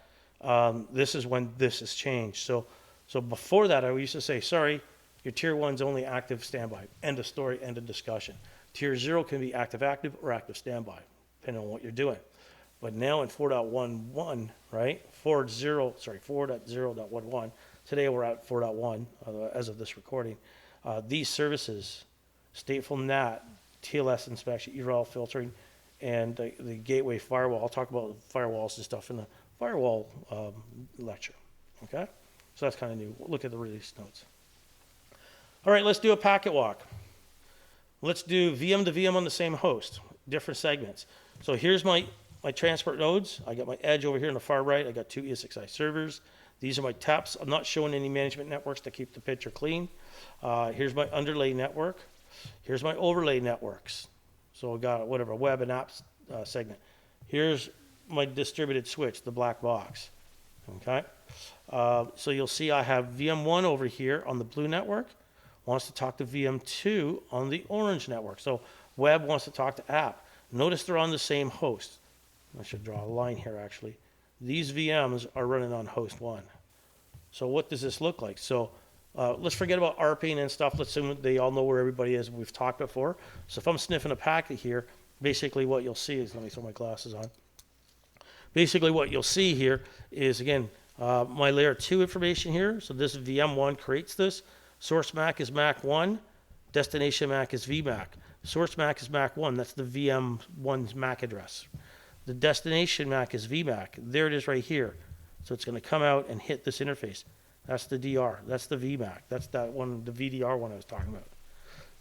this is when this has changed. So So before that, I used to say, sorry, your tier 1's only active standby. End of story, end of discussion. Tier 0 can be active active or active standby, depending on what you're doing. But now in 4.11, right? 4.0.11. Today we're at 4.1 as of this recording. These services, stateful NAT, TLS inspection, URL filtering, and the gateway firewall. I'll talk about firewalls and stuff in the firewall lecture. Okay? So that's kind of new. Look at the release notes. All right, let's do a packet walk. Let's do VM to VM on the same host, different segments. So here's my transport nodes. I got my edge over here on the far right. I got 2 ESXi servers. These are my taps. I'm not showing any management networks to keep the picture clean. Here's my underlay network. Here's my overlay networks. So I got whatever, web and apps segment. Here's my distributed switch, the black box. Okay. So you'll see I have VM1 over here on the blue network. Wants to talk to VM2 on the orange network. So web wants to talk to app. Notice they're on the same host. I should draw a line here actually. These VMs are running on host 1. So what does this look like? So let's forget about ARPing and stuff. Let's assume they all know where everybody is. We've talked before. So if I'm sniffing a packet here, basically what you'll see is, let me throw my glasses on. Basically what you'll see here is, again, my layer 2 information here. So this VM1 creates this. Source MAC is MAC1. Destination MAC is VMAC. Source MAC is MAC1. That's the VM1's MAC address. The destination MAC is VMAC. There it is right here. So it's going to come out and hit this interface. That's the DR. That's the VMAC. That's that one, the VDR one I was talking about.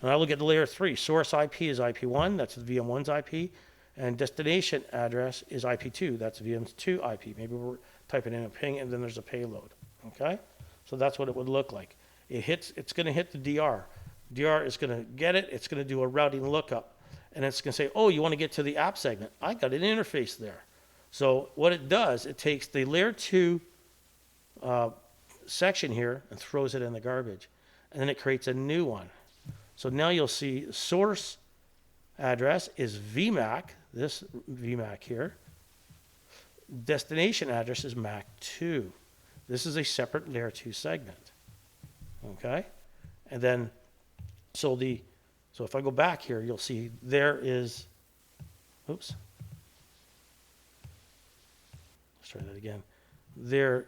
And I look at the layer 3. Source IP is IP1. That's the VM1's IP. And destination address is IP2. That's VM's 2 IP. Maybe we're typing in a ping and then there's a payload. Okay? So that's what it would look like. It's going to hit the DR. DR is going to get it. It's going to do a routing lookup. And it's going to say, oh, you want to get to the app segment. I got an interface there. So what it does, it takes the layer 2 section here and throws it in the garbage. And then it creates a new one. So now you'll see source address is VMAC, this VMAC here. Destination address is MAC2. This is a separate layer 2 segment. Okay? And then, so if I go back here, you'll see there is, oops. Let's try that again. There,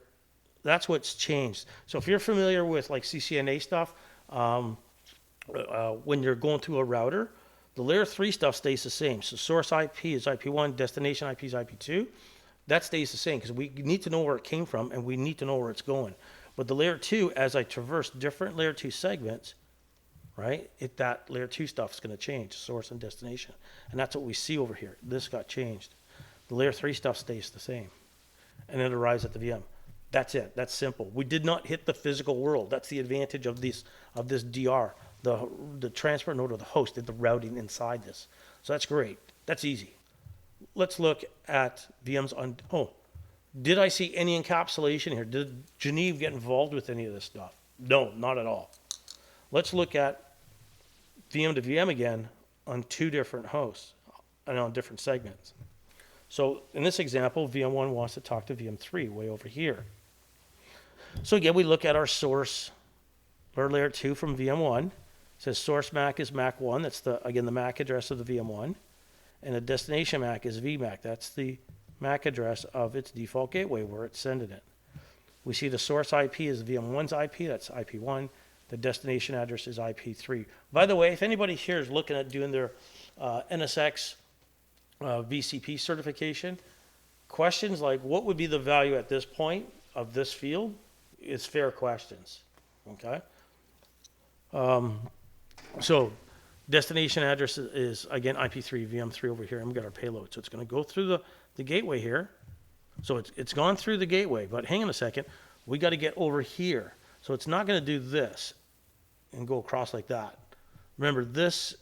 that's what's changed. So if you're familiar with like CCNA stuff, when you're going through a router, the layer 3 stuff stays the same. So source IP is IP1, destination IP is IP2. That stays the same because we need to know where it came from and we need to know where it's going. But the layer 2, as I traverse different layer 2 segments, right, that layer 2 stuff is going to change, source and destination. And that's what we see over here. This got changed. The layer 3 stuff stays the same. And it arrives at the VM. That's it. That's simple. We did not hit the physical world. That's the advantage of this DR. The transport node or the host did the routing inside this. So that's great. That's easy. Let's look at VMs on, did I see any encapsulation here? Did Geneve get involved with any of this stuff? No, not at all. Let's look at VM to VM again on 2 different hosts and on different segments. So in this example, VM1 wants to talk to VM3 way over here. So again, we look at our source, our layer 2 from VM1. It says source MAC is MAC1. That's the MAC address of the VM1. And the destination MAC is VMAC. That's the MAC address of its default gateway where it's sending it. We see the source IP is VM1's IP. That's IP1. The destination address is IP3. By the way, if anybody here is looking at doing their NSX VCP certification, questions like what would be the value at this point of this field is fair questions. Okay? So destination address is, again, IP3, VM3 over here, and we've got our payload. So it's going to go through the gateway here. So it's gone through the gateway, but hang on a second. We got to get over here. So it's not going to do this and go across like that. Remember, this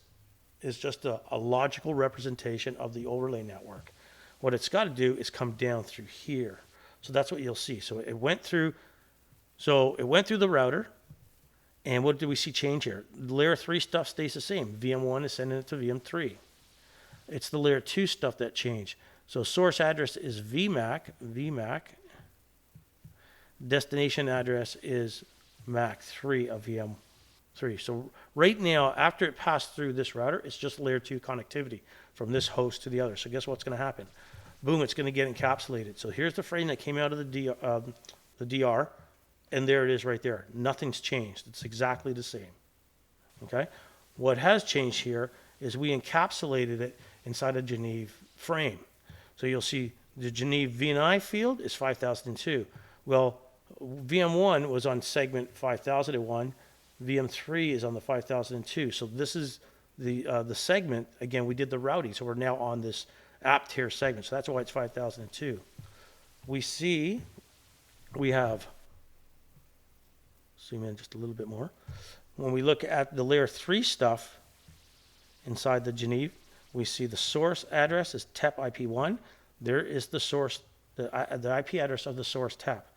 is just a logical representation of the overlay network. What it's got to do is come down through here. So that's what you'll see. So it went through the router. And what do we see change here? Layer 3 stuff stays the same. VM1 is sending it to VM3. It's the layer 2 stuff that changed. So source address is VMAC. Destination address is MAC 3 of VM3. So right now, after it passed through this router, it's just layer 2 connectivity from this host to the other. So guess what's going to happen? Boom, it's going to get encapsulated. So here's the frame that came out of the DR, and there it is right there. Nothing's changed. It's exactly the same. Okay? What has changed here is we encapsulated it inside a Geneve frame. So you'll see the Geneve VNI field is 5002. Well, VM1 was on segment 5001. VM3 is on the 5002. So this is the segment. Again, we did the routing, so we're now on this app tier segment. So that's why it's 5002. We have, zoom in just a little bit more. When we look at the layer 3 stuff inside the Geneve, we see the source address is TEP IP1. There is the source, the IP address of the source TEP.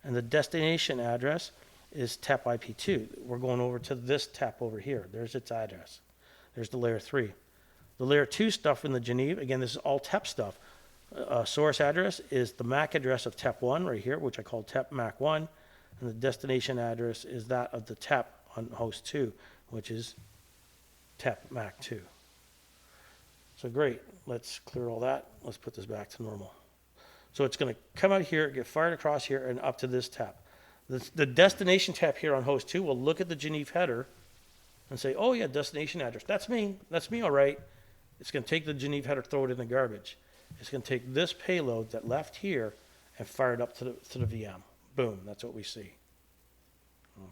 And the destination address is TEP IP2. We're going over to this TEP over here. There's its address. There's the layer 3. The layer 2 stuff in the Geneve, again, this is all TEP stuff. Source address is the MAC address of TEP1 right here, which I call TEP MAC1. And the destination address is that of the TEP on host 2, which is TEP MAC2. So great. Let's clear all that. Let's put this back to normal. So it's going to come out here, get fired across here, and up to this TEP. The destination TEP here on host 2 will look at the Geneve header and say, oh yeah, destination address. That's me. That's me, all right. It's going to take the Geneve header, throw it in the garbage. It's going to take this payload that left here and fire it up to the VM. Boom. That's what we see.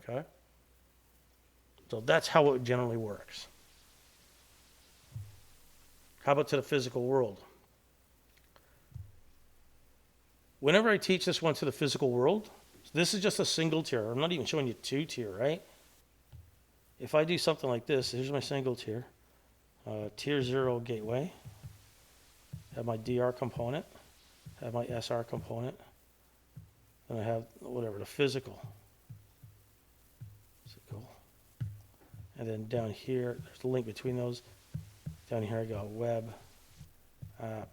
Okay? So that's how it generally works. How about to the physical world? Whenever I teach this one to the physical world, this is just a single tier. I'm not even showing you 2 tier, right? If I do something like this, here's my single tier. Tier 0 gateway. Have my DR component. Have my SR component. And I have, whatever, the physical. And then down here, there's the link between those. Down here I got web, app,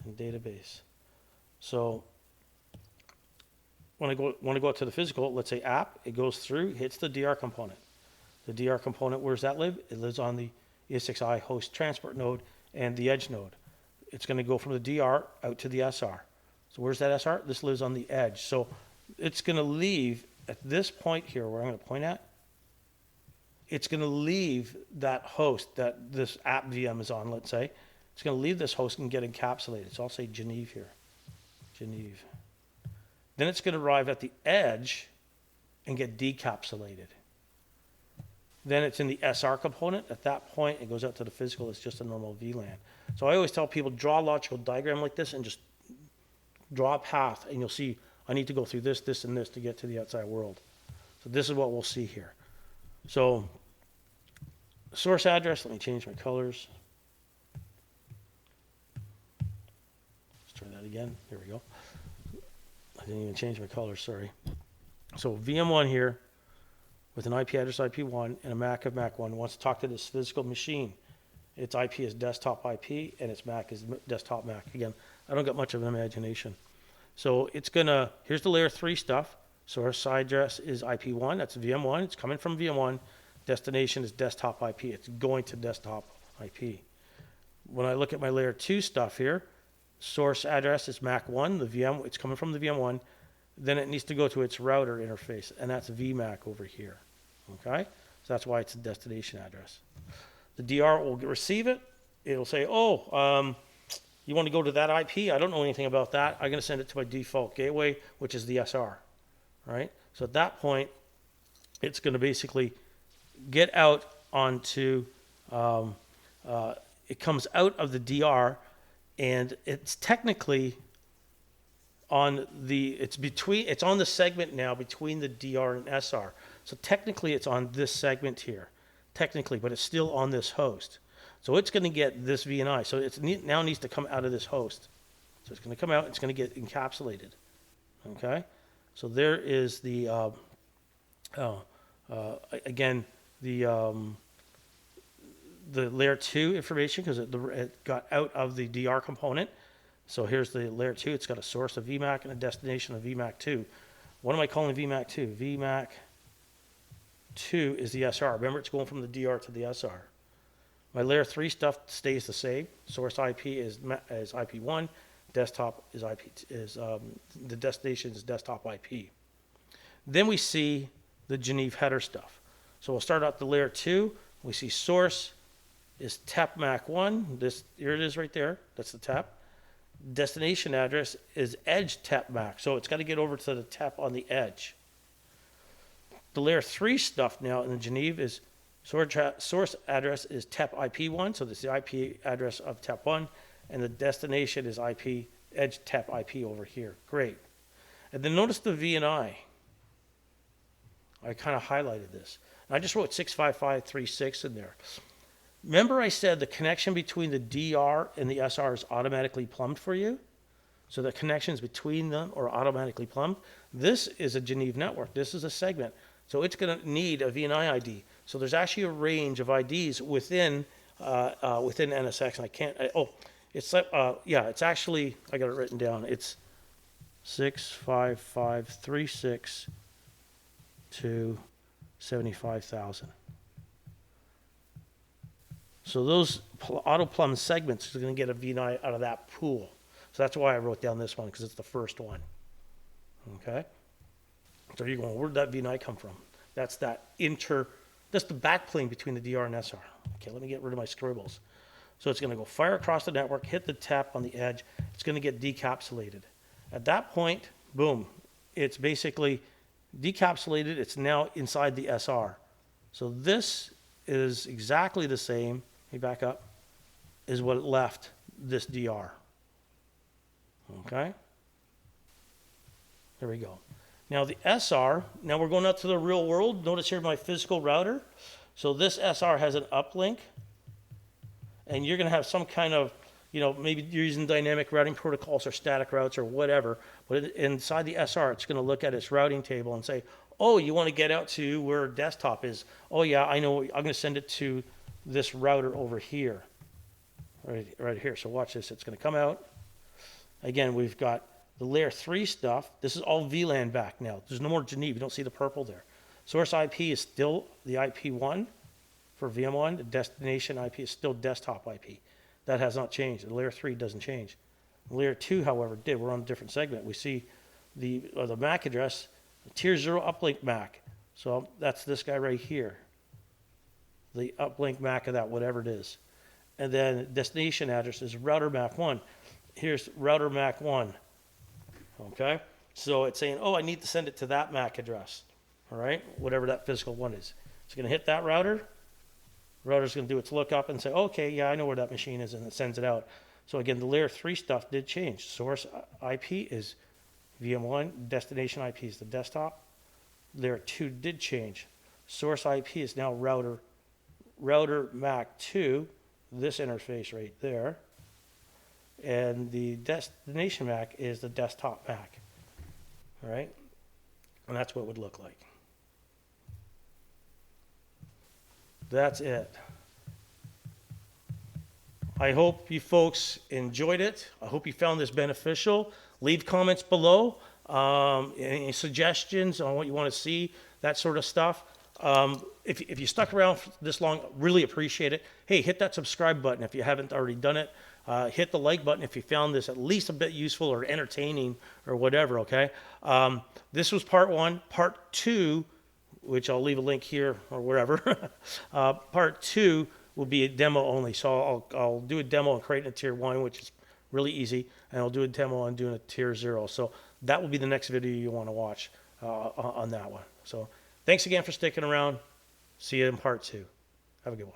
and database. So when I want to go out to the physical, let's say app, it goes through, hits the DR component. The DR component, where does that live? It lives on the ESXi host transport node and the edge node. It's going to go from the DR out to the SR. So where's that SR? This lives on the edge. So it's going to leave at this point here where I'm going to point at. It's going to leave that host that this app VM is on, let's say. It's going to leave this host and get encapsulated. So I'll say Geneve here. Geneve. Then it's going to arrive at the edge and get decapsulated. Then it's in the SR component. At that point, it goes out to the physical. It's just a normal VLAN. So I always tell people, draw a logical diagram like this and just draw a path, and you'll see I need to go through this, this, and this to get to the outside world. So this is what we'll see here. So source address, let me change my colors. Let's try that again. Here we go. I didn't even change my colors, sorry. So VM1 here with an IP address IP1 and a MAC of MAC1 wants to talk to this physical machine. Its IP is desktop IP and its MAC is desktop MAC. Again, I don't got much of an imagination. So it's gonna, here's the layer 3 stuff. Source address is IP1, that's VM1, it's coming from VM1. Destination is desktop IP, it's going to desktop IP. When I look at my layer 2 stuff here, source address is MAC1, the VM, it's coming from the VM1. Then it needs to go to its router interface, and that's VMAC over here. Okay? So that's why it's a destination address. The DR will receive it. It'll say, oh, you want to go to that IP? I don't know anything about that. I'm going to send it to my default gateway, which is the SR. Right? So at that point, it's going to basically get out onto, it comes out of the DR, and it's technically on the, it's on the segment now between the DR and SR. So technically it's on this segment here, technically, but it's still on this host. So it's going to get this VNI. So it now needs to come out of this host. So it's going to come out, it's going to get encapsulated. Okay? So there is the, again, the layer 2 information, because it got out of the DR component. So here's the layer 2. It's got a source of VMAC and a destination of VMAC2. What am I calling VMAC 2? VMAC 2 is the SR. Remember, it's going from the DR to the SR. My layer 3 stuff stays the same. Source IP is IP1. Desktop is the destination is desktop IP. Then we see the Geneve header stuff. So we'll start out the layer 2. We see source is TAP-MAC1. Here it is right there. That's the TAP. Destination address is edge TAP-MAC. So it's got to get over to the TAP on the edge. The layer 3 stuff now in the Geneve is source address is TAP IP1. So this is the IP address of TAP1. And the destination is edge TAP IP over here. Great. And then notice the VNI. I kind of highlighted this. And I just wrote 65536 in there. Remember I said the connection between the DR and the SR is automatically plumbed for you? So the connections between them are automatically plumbed. This is a Geneve network. This is a segment. So it's going to need a VNI ID. So there's actually a range of IDs within NSX. And I can't, it's actually, I got it written down. It's 65536 to 75,000. So those auto plumb segments are going to get a VNI out of that pool. So that's why I wrote down this one, because it's the first one. Okay? So you're going, where'd that VNI come from? That's that's the backplane between the DR and SR. Okay, let me get rid of my scribbles. So it's going to go fire across the network, hit the tap on the edge. It's going to get decapsulated. At that point, boom, it's basically decapsulated. It's now inside the SR. So this is exactly the same. Let me back up. Is what it left this DR. Okay? There we go. Now the SR, now we're going out to the real world. Notice here my physical router. So this SR has an uplink. And you're going to have some kind of, maybe you're using dynamic routing protocols or static routes or whatever. But inside the SR, it's going to look at its routing table and say, oh, you want to get out to where desktop is. Oh, yeah, I know. I'm going to send it to this router over here. Right here. So watch this. It's going to come out. Again, we've got the layer 3 stuff. This is all VLAN back now. There's no more Geneve. You don't see the purple there. Source IP is still the IP1 for VM1. The destination IP is still desktop IP. That has not changed. The layer 3 doesn't change. Layer 2, however, did. We're on a different segment. We see the MAC address, tier 0 uplink MAC. So that's this guy right here. The uplink MAC of that, whatever it is. And then destination address is router MAC 1. Here's router MAC 1. Okay? So it's saying, oh, I need to send it to that MAC address. All right? Whatever that physical one is. It's going to hit that router. The router's going to do its lookup and say, okay, yeah, I know where that machine is, and it sends it out. So again, the layer 3 stuff did change. Source IP is VM1. Destination IP is the desktop. Layer 2 did change. Source IP is now router MAC 2, this interface right there. And the destination MAC is the desktop MAC. All right? And that's what it would look like. That's it. I hope you folks enjoyed it. I hope you found this beneficial. Leave comments below. Any suggestions on what you want to see, that sort of stuff. If you stuck around for this long, really appreciate it. Hey, hit that subscribe button if you haven't already done it. Hit the like button if you found this at least a bit useful or entertaining or whatever, okay? This was part 1. Part 2, which I'll leave a link here or wherever. Part 2 will be a demo only. So I'll do a demo on creating a tier 1, which is really easy. And I'll do a demo on doing a tier 0. So that will be the next video you want to watch on that one. So thanks again for sticking around. See you in part 2. Have a good one.